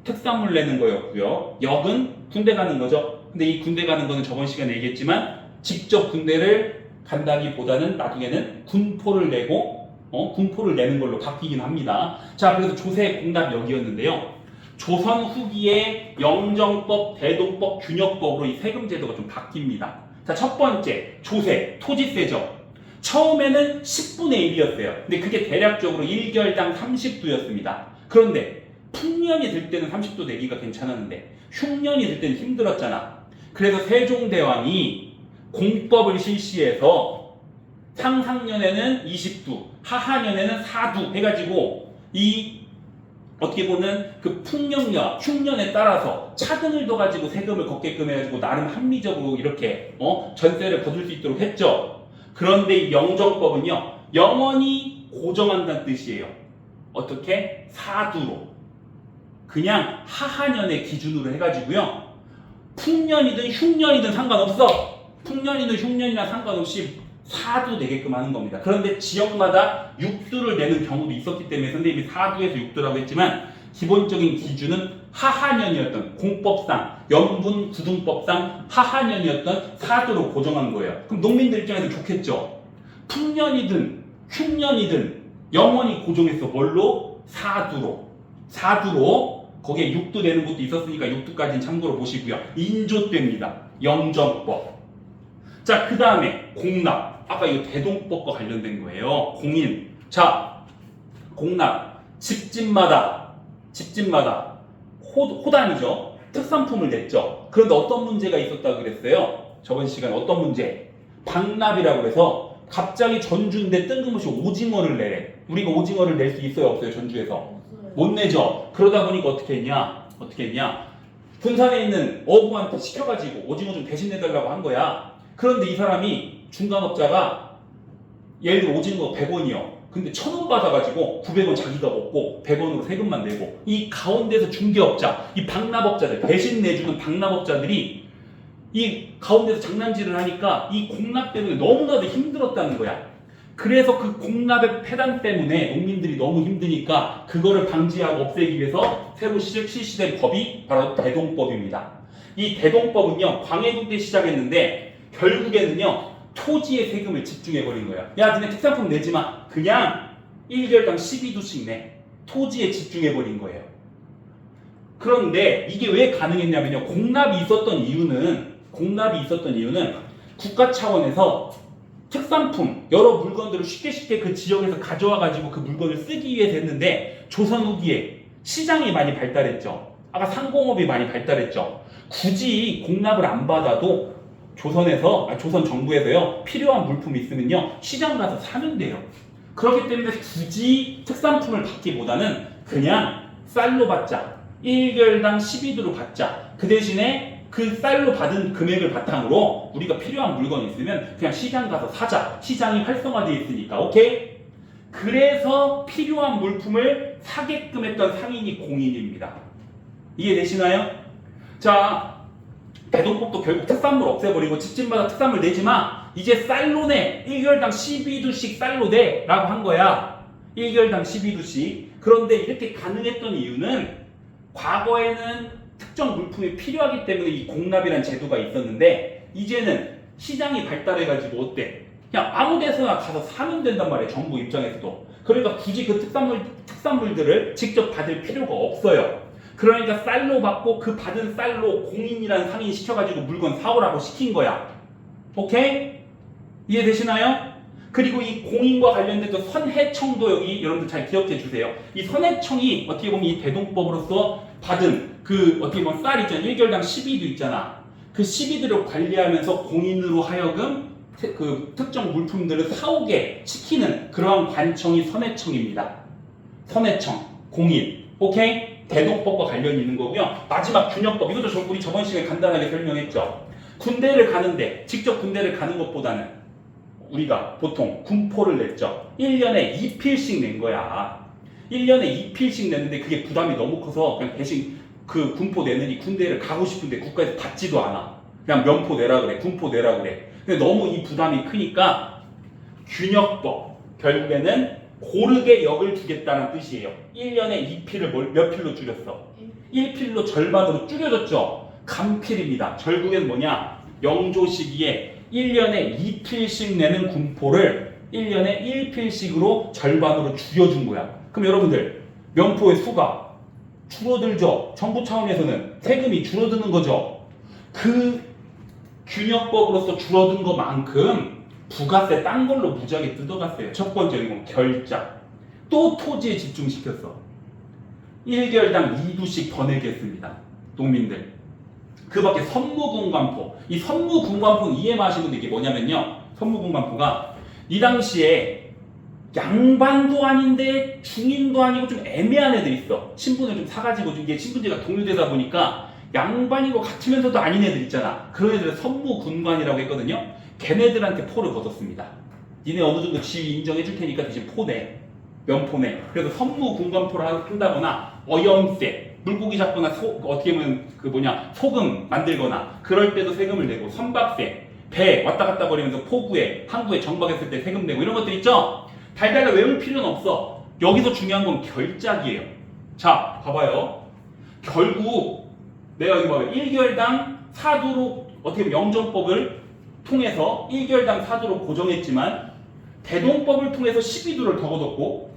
특산물 내는 거였고요. 역은 군대 가는 거죠. 근데 이 군대 가는 거는 저번 시간에 얘기했지만 직접 군대를 간다기보다는 나중에는 군포를 내고 군포를 내는 걸로 바뀌긴 합니다. 자, 그래서 조세, 공납, 역이었는데요. 조선 후기에 영정법, 대동법, 균역법으로 이 세금 제도가 좀 바뀝니다. 자, 첫 번째 조세, 토지세죠. 처음에는 10분의 1이었어요. 근데 그게 대략적으로 1결당 30두였습니다. 그런데 풍년이 들 때는 30도 내기가 괜찮았는데 흉년이 들 때는 힘들었잖아. 그래서 세종대왕이 공법을 실시해서 상상년에는 20두, 하하년에는 4두 해가지고 이 어떻게 보면 그 풍년과 흉년에 따라서 차등을 둬가지고 세금을 걷게끔 해가지고 나름 합리적으로 이렇게 전세를 거둘 수 있도록 했죠. 그런데 이 영정법은요 영원히 고정한다는 뜻이에요. 어떻게? 4두로 그냥 하하년의 기준으로 해가지고요 풍년이든 흉년이든 상관없어. 풍년이든 흉년이나 상관없이 4두 내게끔 하는 겁니다. 그런데 지역마다 6두를 내는 경우도 있었기 때문에 선생님이 4두에서 6두라고 했지만 기본적인 기준은 하하년이었던 공법상 연분 구등법상 하하년이었던 4두로 고정한 거예요. 그럼 농민들 입장에서 좋겠죠. 풍년이든 흉년이든 영원히 고정했어. 뭘로? 4두로 거기에 6두 내는 것도 있었으니까 6두까지는 참고로 보시고요. 인조대입니다. 영정법. 자, 그 다음에 공납. 아까 이거 대동법과 관련된 거예요. 공인. 자, 공납. 집집마다 호단이죠. 특산품을 냈죠. 그런데 어떤 문제가 있었다고 그랬어요? 저번 시간에 어떤 문제? 박납이라고 해서 갑자기 전주인데 뜬금없이 오징어를 내래. 우리가 오징어를 낼 수 있어요? 없어요? 전주에서? 못 내죠. 그러다 보니까 어떻게 했냐? 군산에 있는 어부한테 시켜가지고 오징어 좀 대신 내달라고 한 거야. 그런데 이 사람이 중간업자가 예를 들어 오징어 100원이요. 근데 1,000원 받아가지고 900원 자기가 먹고 100원으로 세금만 내고 이 가운데서 중개업자, 이 박납업자들, 대신 내주는 박납업자들이 이 가운데서 장난질을 하니까 이 공납 때문에 너무나도 힘들었다는 거야. 그래서 그 공납의 폐단 때문에 농민들이 너무 힘드니까 그거를 방지하고 없애기 위해서 새로 실시된 법이 바로 대동법입니다. 이 대동법은요 광해군 때 시작했는데 결국에는요 토지의 세금을 집중해버린 거야. 야 니네 특산품 내지마. 그냥 1개월당 12두씩 내. 토지에 집중해버린 거예요. 그런데 이게 왜 가능했냐면요 공납이 있었던 이유는 국가 차원에서 특산품, 여러 물건들을 쉽게 그 지역에서 가져와가지고 그 물건을 쓰기 위해 됐는데 조선 후기에 시장이 많이 발달했죠. 아까 상공업이 많이 발달했죠. 굳이 공납을 안 받아도 조선 정부에서요 필요한 물품이 있으면요 시장 가서 사면 돼요. 그렇기 때문에 굳이 특산품을 받기보다는 그냥 쌀로 받자. 1개월당 12두로 받자. 그 대신에 그 쌀로 받은 금액을 바탕으로 우리가 필요한 물건이 있으면 그냥 시장 가서 사자. 시장이 활성화되어 있으니까. 오케이? 그래서 필요한 물품을 사게끔 했던 상인이 공인입니다. 이해되시나요? 자, 대동법도 결국 특산물 없애버리고 집집마다 특산물 내지마. 이제 쌀로 내. 1개월당 12두씩 쌀로 내 라고 한 거야. 1개월당 12두씩. 그런데 이렇게 가능했던 이유는 과거에는 특정 물품이 필요하기 때문에 이 공납이라는 제도가 있었는데 이제는 시장이 발달해가지고 어때? 그냥 아무 데서나 가서 사면 된단 말이에요. 정부 입장에서도. 그러니까 굳이 그 특산물들을 직접 받을 필요가 없어요. 그러니까 쌀로 받고 그 받은 쌀로 공인이라는 상인 시켜가지고 물건 사오라고 시킨 거야. 오케이? 이해되시나요? 그리고 이 공인과 관련된 또 선해청도 여기 여러분들 잘 기억해 주세요. 이 선해청이 어떻게 보면 이 대동법으로서 받은 그 어떻게 보면 쌀 있잖아. 1개월당 12두 있잖아. 그 12두를 관리하면서 공인으로 하여금 그 특정 물품들을 사오게 시키는 그러한 관청이 선해청입니다. 선해청, 공인. 오케이? 대동법과 관련이 있는 거고요. 마지막 균형법. 이것도 우리 저번 시간에 간단하게 설명했죠. 군대를 가는데 직접 군대를 가는 것보다는 우리가 보통 군포를 냈죠. 1년에 2필씩 낸 거야. 1년에 2필씩 냈는데 그게 부담이 너무 커서 그냥 대신 그 군포 내느니 군대를 가고 싶은데 국가에서 받지도 않아. 그냥 면포 내라 그래. 군포 내라 그래. 근데 너무 이 부담이 크니까 균역법. 결국에는 고르게 역을 주겠다는 뜻이에요. 1년에 2필을 몇 필로 줄였어? 1필로 절반으로 줄여줬죠. 간필입니다. 결국엔 뭐냐? 영조 시기에 1년에 2필씩 내는 군포를 1년에 1필씩으로 절반으로 줄여준 거야. 그럼 여러분들 면포의 수가 줄어들죠. 정부 차원에서는 세금이 줄어드는 거죠. 그 균역법으로서 줄어든 것만큼 부가세 딴 걸로 무지하게 뜯어갔어요. 첫 번째는 결자. 또 토지에 집중시켰어. 1개월당 2두씩 더 내겠습니다. 농민들. 그 밖에 선무군관포. 이 선무군관포는 이해하시는 분들 이게 뭐냐면요. 선무군관포가 이 당시에 양반도 아닌데 중인도 아니고 좀 애매한 애들 있어. 신분을 좀 사가지고 이게 신분제가 동료되다 보니까 양반인 것 같으면서도 아닌 애들 있잖아. 그런 애들을 선무군관이라고 했거든요. 걔네들한테 포를 거뒀습니다. 니네 어느 정도 지위 인정해 줄 테니까 대신 포내. 면포내. 그래서 선무군관포를 한다거나 어염세, 물고기 잡거나 어떻게 보면 소금 만들거나 그럴 때도 세금을 내고, 선박세, 배 왔다 갔다 거리면서 포구에 항구에 정박했을 때 세금 내고 이런 것들 있죠? 달달달 외울 필요는 없어. 여기서 중요한 건 결작이에요. 자, 봐봐요. 결국 내가 여기 봐봐요. 1개월당 4두로 어떻게 보면 영정법을 통해서 1개월당 4두로 고정했지만 대동법을 통해서 12두를 더 걷었고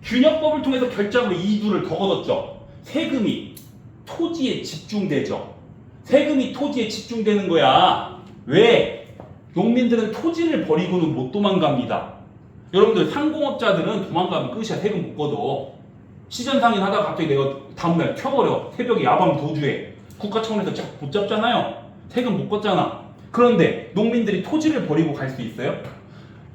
균역법을 통해서 결작으로 2두를 더 걷었죠. 세금이 토지에 집중되죠. 세금이 토지에 집중되는 거야. 왜? 농민들은 토지를 버리고는 못 도망갑니다. 여러분들 상공업자들은 도망가면 끝이야. 세금 못 걷어. 시전상인 하다가 갑자기 내가 다음날 켜버려. 새벽에 야밤 도주해. 국가 차원에서 못 잡잖아요. 세금 못 걷잖아. 그런데 농민들이 토지를 버리고 갈 수 있어요?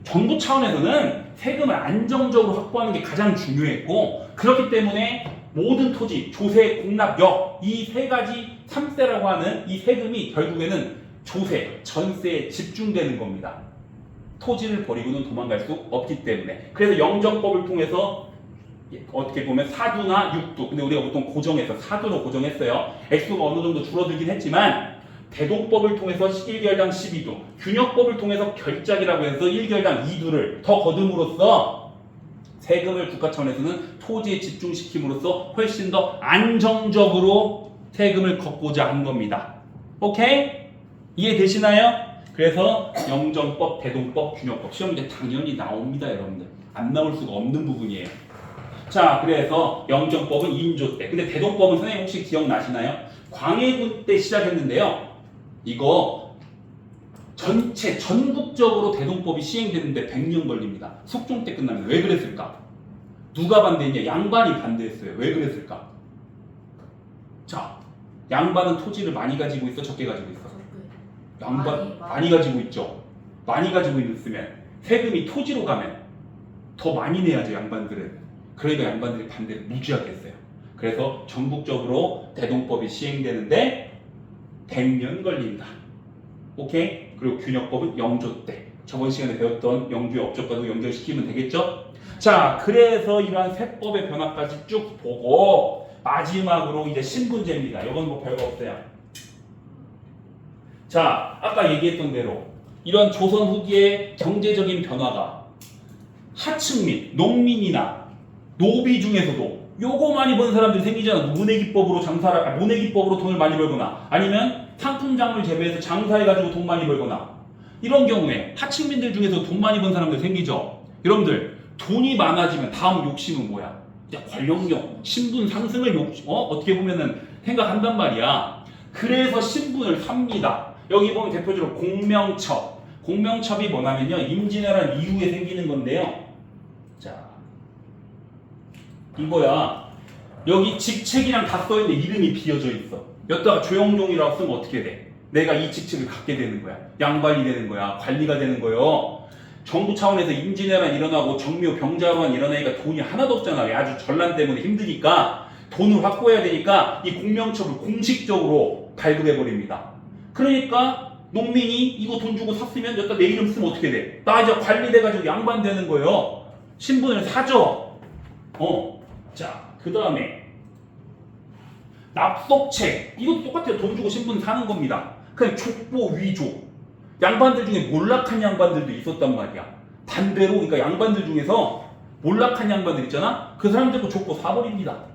정부 차원에서는 세금을 안정적으로 확보하는 게 가장 중요했고, 그렇기 때문에 모든 토지, 조세, 공납, 역, 이 세 가지 3세라고 하는 이 세금이 결국에는 조세, 전세에 집중되는 겁니다. 토지를 버리고는 도망갈 수 없기 때문에. 그래서 영정법을 통해서 어떻게 보면 4두나 6두, 근데 우리가 보통 고정해서 4두로 고정했어요. 액수가 어느 정도 줄어들긴 했지만 대동법을 통해서 1개월당 12두, 균역법을 통해서 결작이라고 해서 1개월당 2두를 더 거둠으로써 세금을 국가 차원에서는 토지에 집중시킴으로써 훨씬 더 안정적으로 세금을 걷고자 한 겁니다. 오케이? 이해되시나요? 그래서 영정법, 대동법, 균역법 시험 문제 당연히 나옵니다, 여러분들. 안 나올 수가 없는 부분이에요. 자, 그래서 영정법은 인조 때. 근데 대동법은 선생님 혹시 기억나시나요? 광해군 때 시작했는데요. 이거 전국적으로 대동법이 시행되는데 100년 걸립니다. 숙종 때 끝납니다. 왜 그랬을까? 누가 반대했냐? 양반이 반대했어요. 왜 그랬을까? 자, 양반은 토지를 많이 가지고 있어? 적게 가지고 있어? 양반 많이 가지고 있죠. 많이 가지고 있으면 세금이 토지로 가면 더 많이 내야죠, 양반들은. 그러니까 양반들이 반대를 무지하게 했어요. 그래서 전국적으로 대동법이 시행되는데 100년 걸린다. 오케이? 그리고 균역법은 영조 때. 저번 시간에 배웠던 영주의 업적과도 연결시키면 되겠죠? 자, 그래서 이러한 세법의 변화까지 쭉 보고 마지막으로 이제 신분제입니다. 이건 뭐 별거 없어요. 자, 아까 얘기했던 대로 이런 조선 후기의 경제적인 변화가 하층민, 농민이나 노비 중에서도 요거 많이 버는 사람들이 생기잖아. 모내기법으로 돈을 많이 벌거나 아니면 상품작물 재배해서 장사해가지고 돈 많이 벌거나 이런 경우에 하층민들 중에서 돈 많이 번 사람들 생기죠. 여러분들 돈이 많아지면 다음 욕심은 뭐야? 이제 권력력, 신분 상승을 어떻게 보면은 생각한단 말이야. 그래서 신분을 삽니다. 여기 보면 대표적으로 공명첩. 공명첩이 뭐냐면요, 임진왜란 이후에 생기는 건데요. 자, 이거야. 여기 직책이랑 다 써있는데 이름이 비어져 있어. 여기다가 조영종이라고 쓰면 어떻게 돼? 내가 이 직책을 갖게 되는 거야. 양반이 되는 거야. 관리가 되는 거예요. 정부 차원에서 임진왜란 일어나고 정묘 병자호란 일어나니까 돈이 하나도 없잖아. 아주 전란 때문에 힘드니까 돈을 확보해야 되니까 이 공명첩을 공식적으로 발급해버립니다. 그러니까 농민이 이거 돈 주고 샀으면 여기다 내 이름 쓰면 어떻게 돼? 나 이제 관리돼가지고 양반 되는 거예요. 신분을 사죠. 자, 그 다음에 납속책. 이것도 똑같아요. 돈 주고 신분 사는 겁니다. 그냥 족보 위조. 양반들 중에 몰락한 양반들도 있었단 말이야. 반대로 그러니까 양반들 중에서 몰락한 양반들 있잖아. 그 사람들도 족보 사버립니다.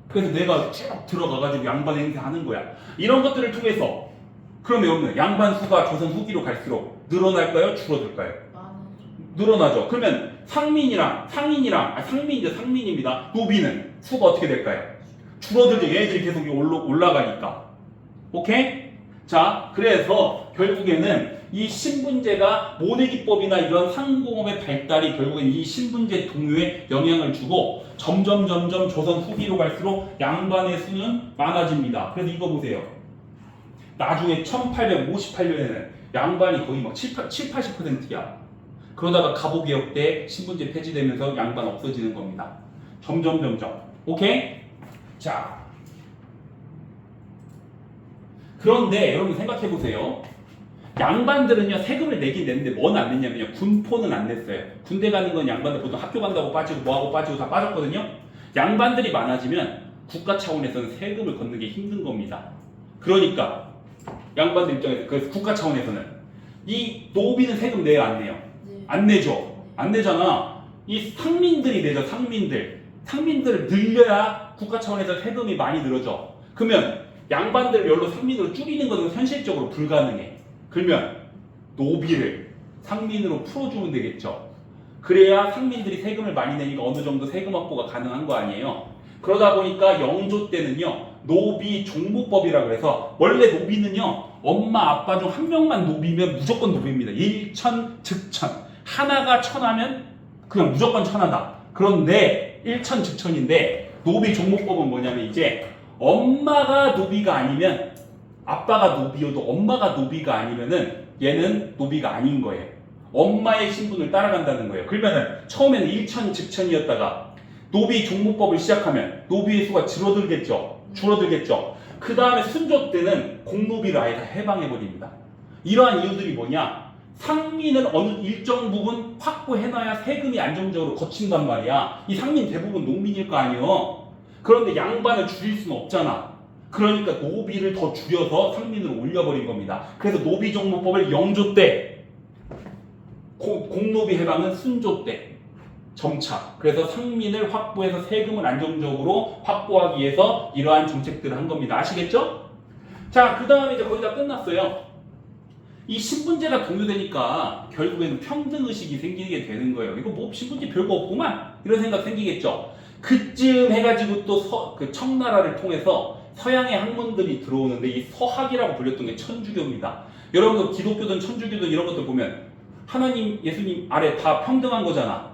그래서 내가 쭉 들어가가지고 양반 행세하는 거야. 이런 것들을 통해서 그러면 여러분 양반 수가 조선 후기로 갈수록 늘어날까요? 줄어들까요? 늘어나죠. 그러면 상민입니다. 노비는 수가 어떻게 될까요? 줄어들죠. 얘네들이 계속 올라가니까. 오케이? 자, 그래서 결국에는 이 신분제가 모내기법이나 이런 상공업의 발달이 결국엔 이 신분제 동요에 영향을 주고 점점 조선 후기로 갈수록 양반의 수는 많아집니다. 그래서 이거 보세요. 나중에 1858년에는 양반이 거의 막 80%야. 그러다가 갑오개혁 때 신분제 폐지되면서 양반 없어지는 겁니다. 점점. 오케이? 자. 그런데 여러분 생각해 보세요. 양반들은요 세금을 내긴 냈는데 뭐는 안 냈냐면요 군포는 안 냈어요. 군대 가는 건 양반들 보통 학교 간다고 빠지고 뭐하고 빠지고 다 빠졌거든요. 양반들이 많아지면 국가 차원에서는 세금을 걷는 게 힘든 겁니다. 그러니까 양반들 입장에서 그래서 국가 차원에서는 이 노비는 세금 내요 안 내요? 안 내죠. 안 내잖아. 이 상민들이 내죠. 상민들을 늘려야 국가 차원에서 세금이 많이 늘어져. 그러면 양반들 열로 상민으로 줄이는 것은 현실적으로 불가능해. 그러면 노비를 상민으로 풀어주면 되겠죠. 그래야 상민들이 세금을 많이 내니까 어느 정도 세금 확보가 가능한 거 아니에요. 그러다 보니까 영조 때는요 노비 종부법이라고 해서 원래 노비는요 엄마 아빠 중 한 명만 노비면 무조건 노비입니다. 일천 즉천 하나가 천하면 그냥 무조건 천하다. 그런데 일천즉천인데 노비 종부법은 뭐냐면 이제 엄마가 노비가 아니면 아빠가 노비여도 엄마가 노비가 아니면은 얘는 노비가 아닌 거예요. 엄마의 신분을 따라간다는 거예요. 그러면은 처음에는 일천즉천이었다가 노비 종부법을 시작하면 노비의 수가 줄어들겠죠. 그 다음에 순조 때는 공노비를 아예 다 해방해버립니다. 이러한 이유들이 뭐냐? 상민은 어느 일정 부분 확보해놔야 세금이 안정적으로 거친단 말이야. 이 상민 대부분 농민일 거 아니에요. 그런데 양반을 줄일 수는 없잖아. 그러니까 노비를 더 줄여서 상민으로 올려버린 겁니다. 그래서 노비종부법을 영조 때, 공노비 해방은 순조 때 점차. 그래서 상민을 확보해서 세금을 안정적으로 확보하기 위해서 이러한 정책들을 한 겁니다. 아시겠죠? 자, 그 다음에 이제 거의 다 끝났어요. 이 신분제가 동요되니까 결국에는 평등의식이 생기게 되는 거예요. 이거 뭐 신분제 별거 없구만 이런 생각 생기겠죠. 그쯤 해가지고 또 그 청나라를 통해서 서양의 학문들이 들어오는데 이 서학이라고 불렸던 게 천주교입니다. 여러분들 기독교든 천주교든 이런 것들 보면 하나님 예수님 아래 다 평등한 거잖아.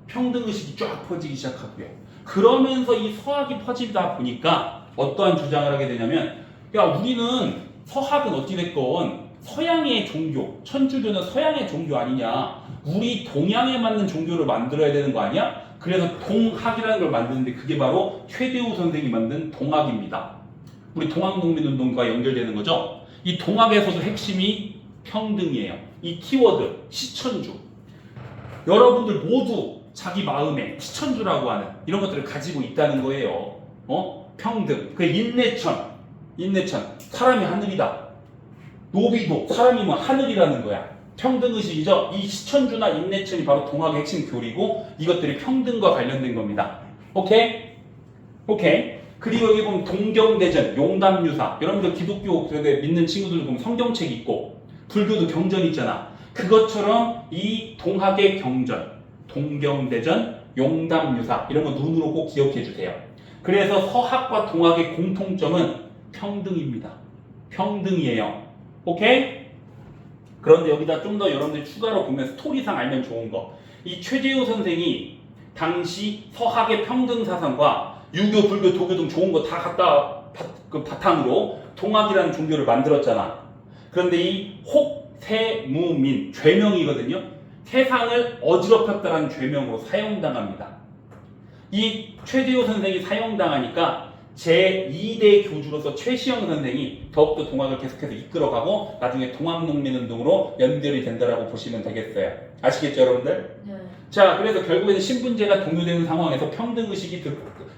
평등의식이 쫙 퍼지기 시작하고요. 그러면서 이 서학이 퍼지다 보니까 어떠한 주장을 하게 되냐면 야 우리는 서학은 어찌됐건 서양의 종교, 천주교는 서양의 종교 아니냐. 우리 동양에 맞는 종교를 만들어야 되는 거 아니야? 그래서 동학이라는 걸 만드는데 그게 바로 최대우 선생이 만든 동학입니다. 우리 동학농민운동과 연결되는 거죠. 이 동학에서도 핵심이 평등이에요. 이 키워드, 시천주. 여러분들 모두 자기 마음에 시천주라고 하는 이런 것들을 가지고 있다는 거예요. 평등. 그 인내천. 사람이 하늘이다. 노비도 사람이면 하늘이라는 거야. 평등의식이죠. 이 시천주나 인내천이 바로 동학의 핵심 교리고 이것들이 평등과 관련된 겁니다. 오케이? 그리고 여기 보면 동경대전, 용담유사. 여러분들 기독교 믿는 친구들 보면 성경책 있고 불교도 경전 있잖아. 그것처럼 이 동학의 경전, 동경대전, 용담유사 이런 거 눈으로 꼭 기억해 주세요. 그래서 서학과 동학의 공통점은 평등입니다. 평등이에요. 오케이? 그런데 여기다 좀 더 여러분들이 추가로 보면 스토리상 알면 좋은 거. 이 최재우 선생이 당시 서학의 평등 사상과 유교, 불교, 도교 등 좋은 거 다 갖다 바탕으로 동학이라는 종교를 만들었잖아. 그런데 이 혹세무민 죄명이거든요. 세상을 어지럽혔다는 죄명으로 사형당합니다. 이 최재우 선생이 사형당하니까 제2대 교주로서 최시영 선생이 더욱더 동학을 계속해서 이끌어가고 나중에 동학농민운동으로 연결이 된다라고 보시면 되겠어요. 아시겠죠 여러분들? 네. 자, 그래서 결국에는 신분제가 동요되는 상황에서 평등의식이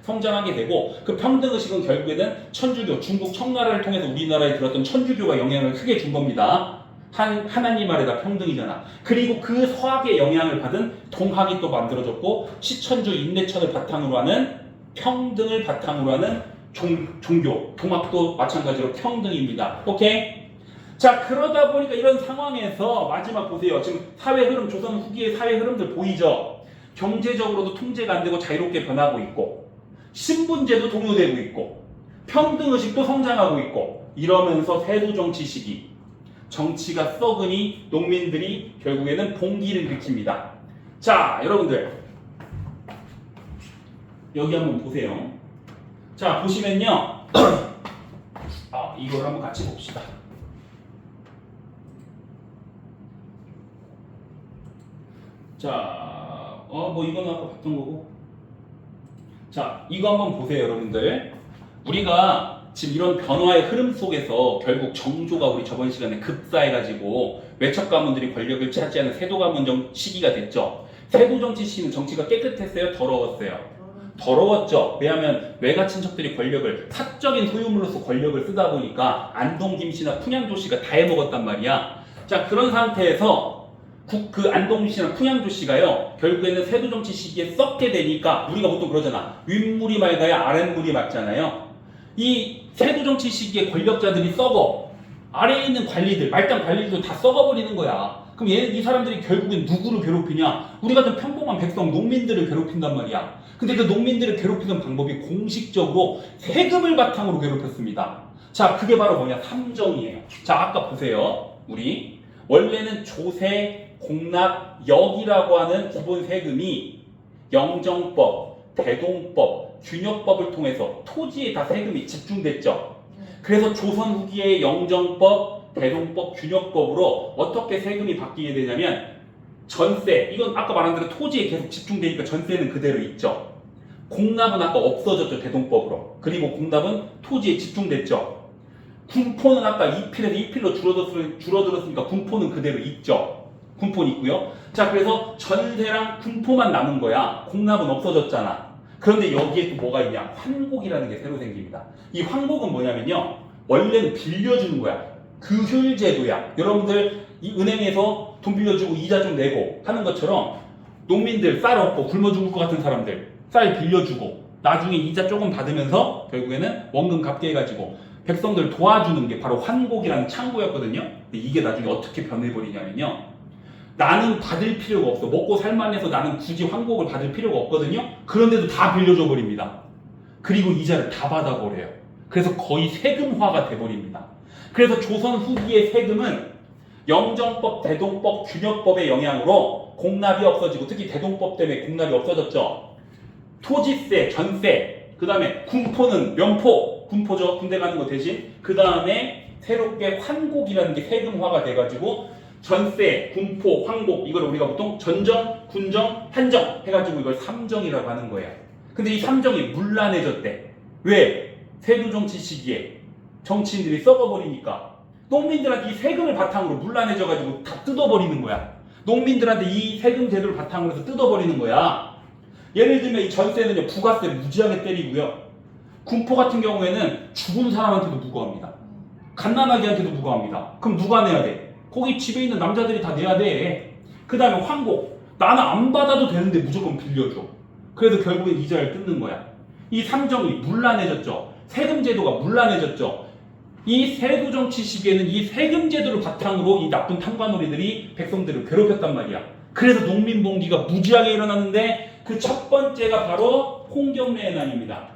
성장하게 되고 그 평등의식은 결국에는 천주교, 중국 청나라를 통해서 우리나라에 들었던 천주교가 영향을 크게 준 겁니다. 하나님 아래다 평등이잖아. 그리고 그 서학의 영향을 받은 동학이 또 만들어졌고 시천주, 인내천을 바탕으로 하는 평등을 바탕으로 하는 종교, 동학도 마찬가지로 평등입니다. 오케이? 자, 그러다 보니까 이런 상황에서 마지막 보세요. 지금 사회 흐름, 조선 후기의 사회 흐름들 보이죠? 경제적으로도 통제가 안 되고 자유롭게 변하고 있고 신분제도 동요되고 있고 평등의식도 성장하고 있고 이러면서 세도 정치 시기 정치가 썩으니 농민들이 결국에는 봉기를 일으킵니다. 자, 여러분들 여기 한번 보세요. 자, 보시면요. 이걸 한번 같이 봅시다. 자, 뭐 이거는 아까 봤던 거고. 자, 이거 한번 보세요, 여러분들. 우리가 지금 이런 변화의 흐름 속에서 결국 정조가 우리 저번 시간에 급사해가지고 외척 가문들이 권력을 차지하는 세도 가문 시기가 됐죠. 세도 정치 시기는 정치가 깨끗했어요? 더러웠어요? 더러웠죠. 왜냐하면 외가 친척들이 권력을 사적인 소유물로서 권력을 쓰다 보니까 안동 김씨나 풍양조 씨가 다 해먹었단 말이야. 자, 그런 상태에서 그 안동 씨나 풍양조 씨가요, 결국에는 세도 정치 시기에 썩게 되니까 우리가 보통 그러잖아. 윗물이 맑아야 아랫물이 맑잖아요. 이 세도 정치 시기에 권력자들이 썩어. 아래에 있는 관리들, 말단 관리들도 다 썩어버리는 거야. 그럼 이 사람들이 결국엔 누구를 괴롭히냐? 우리 같은 평범한 백성, 농민들을 괴롭힌단 말이야. 근데 그 농민들을 괴롭히는 방법이 공식적으로 세금을 바탕으로 괴롭혔습니다. 자, 그게 바로 뭐냐? 삼정이에요. 자, 아까 보세요. 우리 원래는 조세, 공납, 역이라고 하는 기본 세금이 영정법, 대동법, 균역법을 통해서 토지에 다 세금이 집중됐죠. 그래서 조선 후기의 영정법, 대동법, 균역법으로 어떻게 세금이 바뀌게 되냐면 전세, 이건 아까 말한 대로 토지에 계속 집중되니까 전세는 그대로 있죠. 공납은 아까 없어졌죠, 대동법으로. 그리고 공납은 토지에 집중됐죠. 군포는 아까 2필에서 1필로 줄어들었으니까 군포는 그대로 있죠. 군포는 있고요. 자, 그래서 전세랑 군포만 남은 거야. 공납은 없어졌잖아. 그런데 여기에 또 뭐가 있냐? 환곡이라는 게 새로 생깁니다. 이 환곡은 뭐냐면요, 원래는 빌려주는 거야. 규율제도야. 여러분들 이 은행에서 돈 빌려주고 이자 좀 내고 하는 것처럼 농민들 쌀 없고 굶어 죽을 것 같은 사람들 쌀 빌려주고 나중에 이자 조금 받으면서 결국에는 원금 갚게 해가지고 백성들 도와주는 게 바로 환곡이라는 창구였거든요. 근데 이게 나중에 어떻게 변해버리냐면요, 나는 받을 필요가 없어. 먹고 살만해서 나는 굳이 환곡을 받을 필요가 없거든요. 그런데도 다 빌려줘 버립니다. 그리고 이자를 다 받아버려요. 그래서 거의 세금화가 돼버립니다. 그래서 조선 후기의 세금은 영정법, 대동법, 균역법의 영향으로 공납이 없어지고, 특히 대동법 때문에 공납이 없어졌죠. 토지세, 전세, 그 다음에 군포는 면포, 군포죠. 군대 가는 거 대신. 그 다음에 새롭게 환곡이라는 게 세금화가 돼가지고 전세, 군포, 환곡, 이걸 우리가 보통 전정, 군정, 한정 해가지고 이걸 삼정이라고 하는 거예요. 근데 이 삼정이 문란해졌대. 왜? 세도 정치 시기에 정치인들이 썩어버리니까 농민들한테 이 세금을 바탕으로 문란해져가지고 다 뜯어버리는 거야. 농민들한테 이 세금 제도를 바탕으로 해서 뜯어버리는 거야. 예를 들면 이 전세는요, 부가세 무지하게 때리고요. 군포 같은 경우에는 죽은 사람한테도 무고합니다. 갓난아기한테도 무고합니다. 그럼 누가 내야 돼? 거기 집에 있는 남자들이 다 내야 돼. 그 다음에 환곡. 나는 안 받아도 되는데 무조건 빌려줘. 그래서 결국엔 이자를 뜯는 거야. 이 삼정이 문란해졌죠. 세금 제도가 문란해졌죠. 이 세도 정치 시기에는 이 세금 제도를 바탕으로 이 나쁜 탐관오리들이 백성들을 괴롭혔단 말이야. 그래서 농민 봉기가 무지하게 일어났는데 그 첫 번째가 바로 홍경래의 난입니다.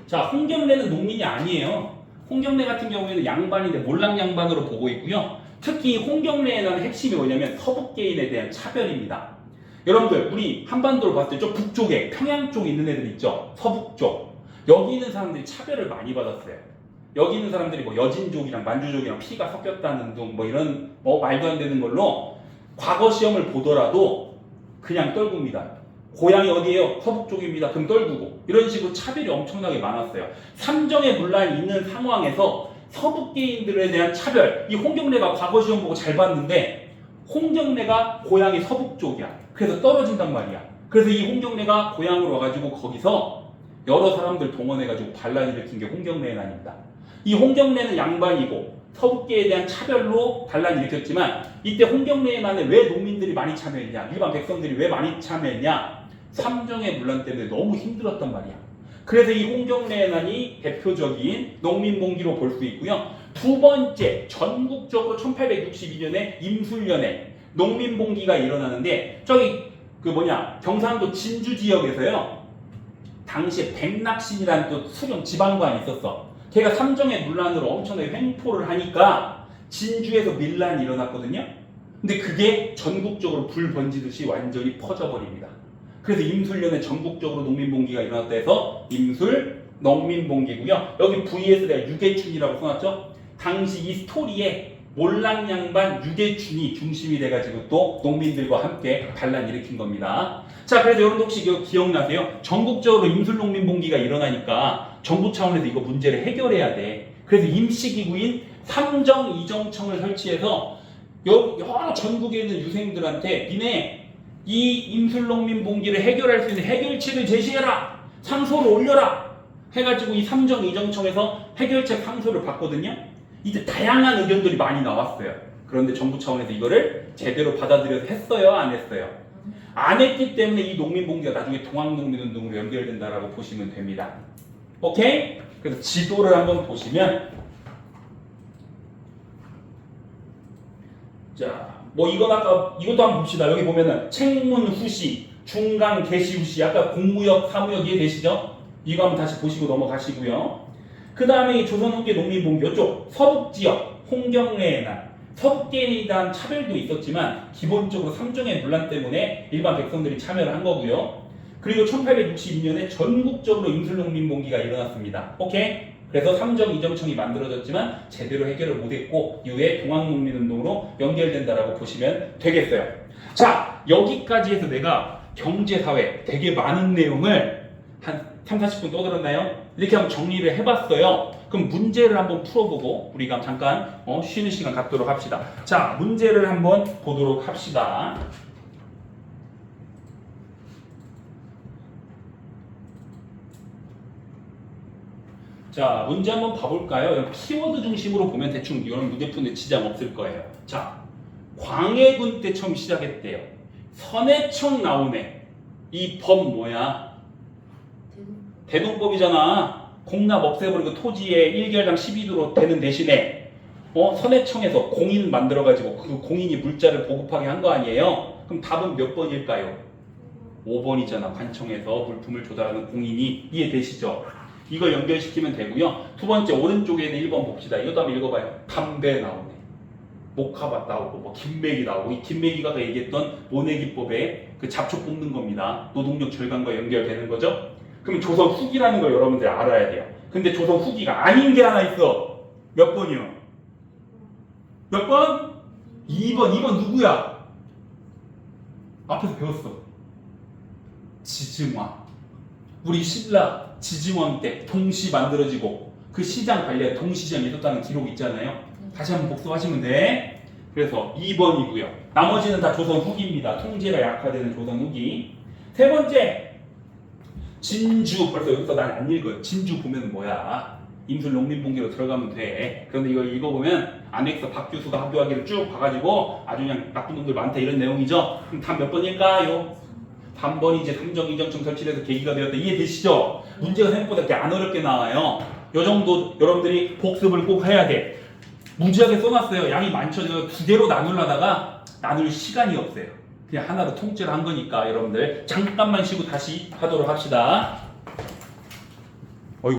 자, 홍경래는 농민이 아니에요. 홍경래 같은 경우에는 양반인데 몰락 양반으로 보고 있고요. 특히 홍경래의 난의 핵심이 뭐냐면 서북계인에 대한 차별입니다. 여러분들, 우리 한반도를 봤을 때 저 북쪽에 평양 쪽에 있는 애들 있죠? 서북쪽. 여기 있는 사람들이 차별을 많이 받았어요. 여기 있는 사람들이 뭐 여진족이랑 만주족이랑 피가 섞였다는 둥 뭐 이런 말도 안 되는 걸로 과거 시험을 보더라도 그냥 떨굽니다. 고향이 어디예요? 서북쪽입니다. 그럼 떨구고. 이런 식으로 차별이 엄청나게 많았어요. 삼정의 분란이 있는 상황에서 서북계인들에 대한 차별, 이 홍경래가 과거 시험 보고 잘 봤는데 홍경래가 고향이 서북쪽이야. 그래서 떨어진단 말이야. 그래서 이 홍경래가 고향으로 와가지고 거기서 여러 사람들 동원해가지고 반란 일으킨 게 홍경래의 난입니다. 이 홍경래는 양반이고 서북계에 대한 차별로 반란을 일으켰지만 이때 홍경래의 난에 왜 농민들이 많이 참여했냐, 일반 백성들이 왜 많이 참여했냐, 삼정의 문란 때문에 너무 힘들었단 말이야. 그래서 이 홍경래의 난이 대표적인 농민봉기로 볼 수 있고요. 두 번째, 전국적으로 1862년에 임술년에 농민봉기가 일어나는데 저기 경상도 진주 지역에서요, 당시에 백낙신이라는 또 수령 지방관이 있었어. 걔가 삼정의 문란으로 엄청나게 횡포를 하니까 진주에서 밀란이 일어났거든요. 근데 그게 전국적으로 불 번지듯이 완전히 퍼져버립니다. 그래서 임술년에 전국적으로 농민봉기가 일어났다 해서 임술 농민봉기고요. 여기 VS 내가 유계춘이라고 써놨죠. 당시 이 스토리에 몰랑양반 유계춘이 중심이 돼가지고 또 농민들과 함께 반란 일으킨 겁니다. 자, 그래서 여러분 혹시 이거 기억나세요? 전국적으로 임술농민봉기가 일어나니까 정부 차원에서 이거 문제를 해결해야 돼. 그래서 임시기구인 삼정 이정청을 설치해서 여러 전국에 있는 유생들한테 니네 이 임술농민봉기를 해결할 수 있는 해결책을 제시해라, 상소를 올려라 해가지고 이 삼정 이정청에서 해결책 상소를 받거든요. 이제 다양한 의견들이 많이 나왔어요. 그런데 정부 차원에서 이거를 제대로 받아들여서 했어요, 안 했어요? 안 했기 때문에 이 농민봉기가 나중에 동학농민운동으로 연결된다라고 보시면 됩니다. 오케이? 그래서 지도를 한번 보시면, 자, 뭐 이건 아까 이것도 한번 봅시다. 여기 보면은 책문 후시, 중강 개시 후시, 아까 공무역, 사무역 이해되시죠? 이거 한번 다시 보시고 넘어가시고요. 그 다음에 이 조선 후기 농민봉기 이쪽 서북 지역 홍경래의 날, 서북계에 대한 차별도 있었지만 기본적으로 삼정의 논란 때문에 일반 백성들이 참여를 한 거고요. 그리고 1862년에 전국적으로 임술농민봉기가 일어났습니다. 오케이? 그래서 삼정 이정청이 만들어졌지만 제대로 해결을 못했고 이후에 동학농민운동으로 연결된다라고 보시면 되겠어요. 자, 여기까지 해서 내가 경제사회 되게 많은 내용을 한 3, 40분 떠들었나요? 이렇게 한번 정리를 해봤어요. 그럼 문제를 한번 풀어보고 우리가 잠깐 쉬는 시간 갖도록 합시다. 자, 문제를 한번 보도록 합시다. 자, 문제 한번 봐볼까요? 키워드 중심으로 보면 대충 이런 문제 푸는데 지장 없을 거예요. 자, 광해군 때 처음 시작했대요. 선해청 나오네. 이 법 뭐야? 대동법이잖아. 공납 없애버리고 토지에 1결당 12도로 되는 대신에 선해청에서 공인 만들어가지고 그 공인이 물자를 보급하게 한 거 아니에요? 그럼 답은 몇 번일까요? 5번이잖아. 관청에서 물품을 조달하는 공인이. 이해되시죠? 이걸 연결시키면 되고요. 두 번째 오른쪽에 있는 1번 봅시다. 이것도 한번 읽어봐요. 담배 나오네. 목화밭 나오고 뭐 김매기 나오고, 이 김매기가 아까 얘기했던 모내기법에 그 잡초 뽑는 겁니다. 노동력 절감과 연결되는 거죠. 그럼 조선 후기라는 걸 여러분들이 알아야 돼요. 근데 조선 후기가 아닌 게 하나 있어. 몇 번이요? 몇 번? 2번. 2번 누구야? 앞에서 배웠어. 지증왕. 우리 신라 지증왕 때 동시 만들어지고 그 시장 관리에 동시장이 있었다는 기록 있잖아요. 다시 한번 복습하시면 돼. 그래서 2번이고요. 나머지는 다 조선 후기입니다. 통제가 약화되는 조선 후기. 세 번째, 진주. 벌써 여기서 난 안 읽어요. 진주 보면 뭐야? 임술 농민봉기로 들어가면 돼. 그런데 이거 읽어보면 안엑서 박규수가 학교하기를 쭉 봐가지고 아주 그냥 나쁜 놈들 많다 이런 내용이죠. 그럼 답 몇 번일까요? 3번이 이제 삼정 이정청 설치돼서 계기가 되었다. 이해되시죠? 문제가 생각보다 그렇게 안 어렵게 나와요. 요 정도 여러분들이 복습을 꼭 해야 돼. 무지하게 써놨어요. 양이 많죠. 제가 두 개로 나누려다가 나눌 시간이 없어요. 그냥 하나로 통째로 한 거니까 여러분들 잠깐만 쉬고 다시 하도록 합시다.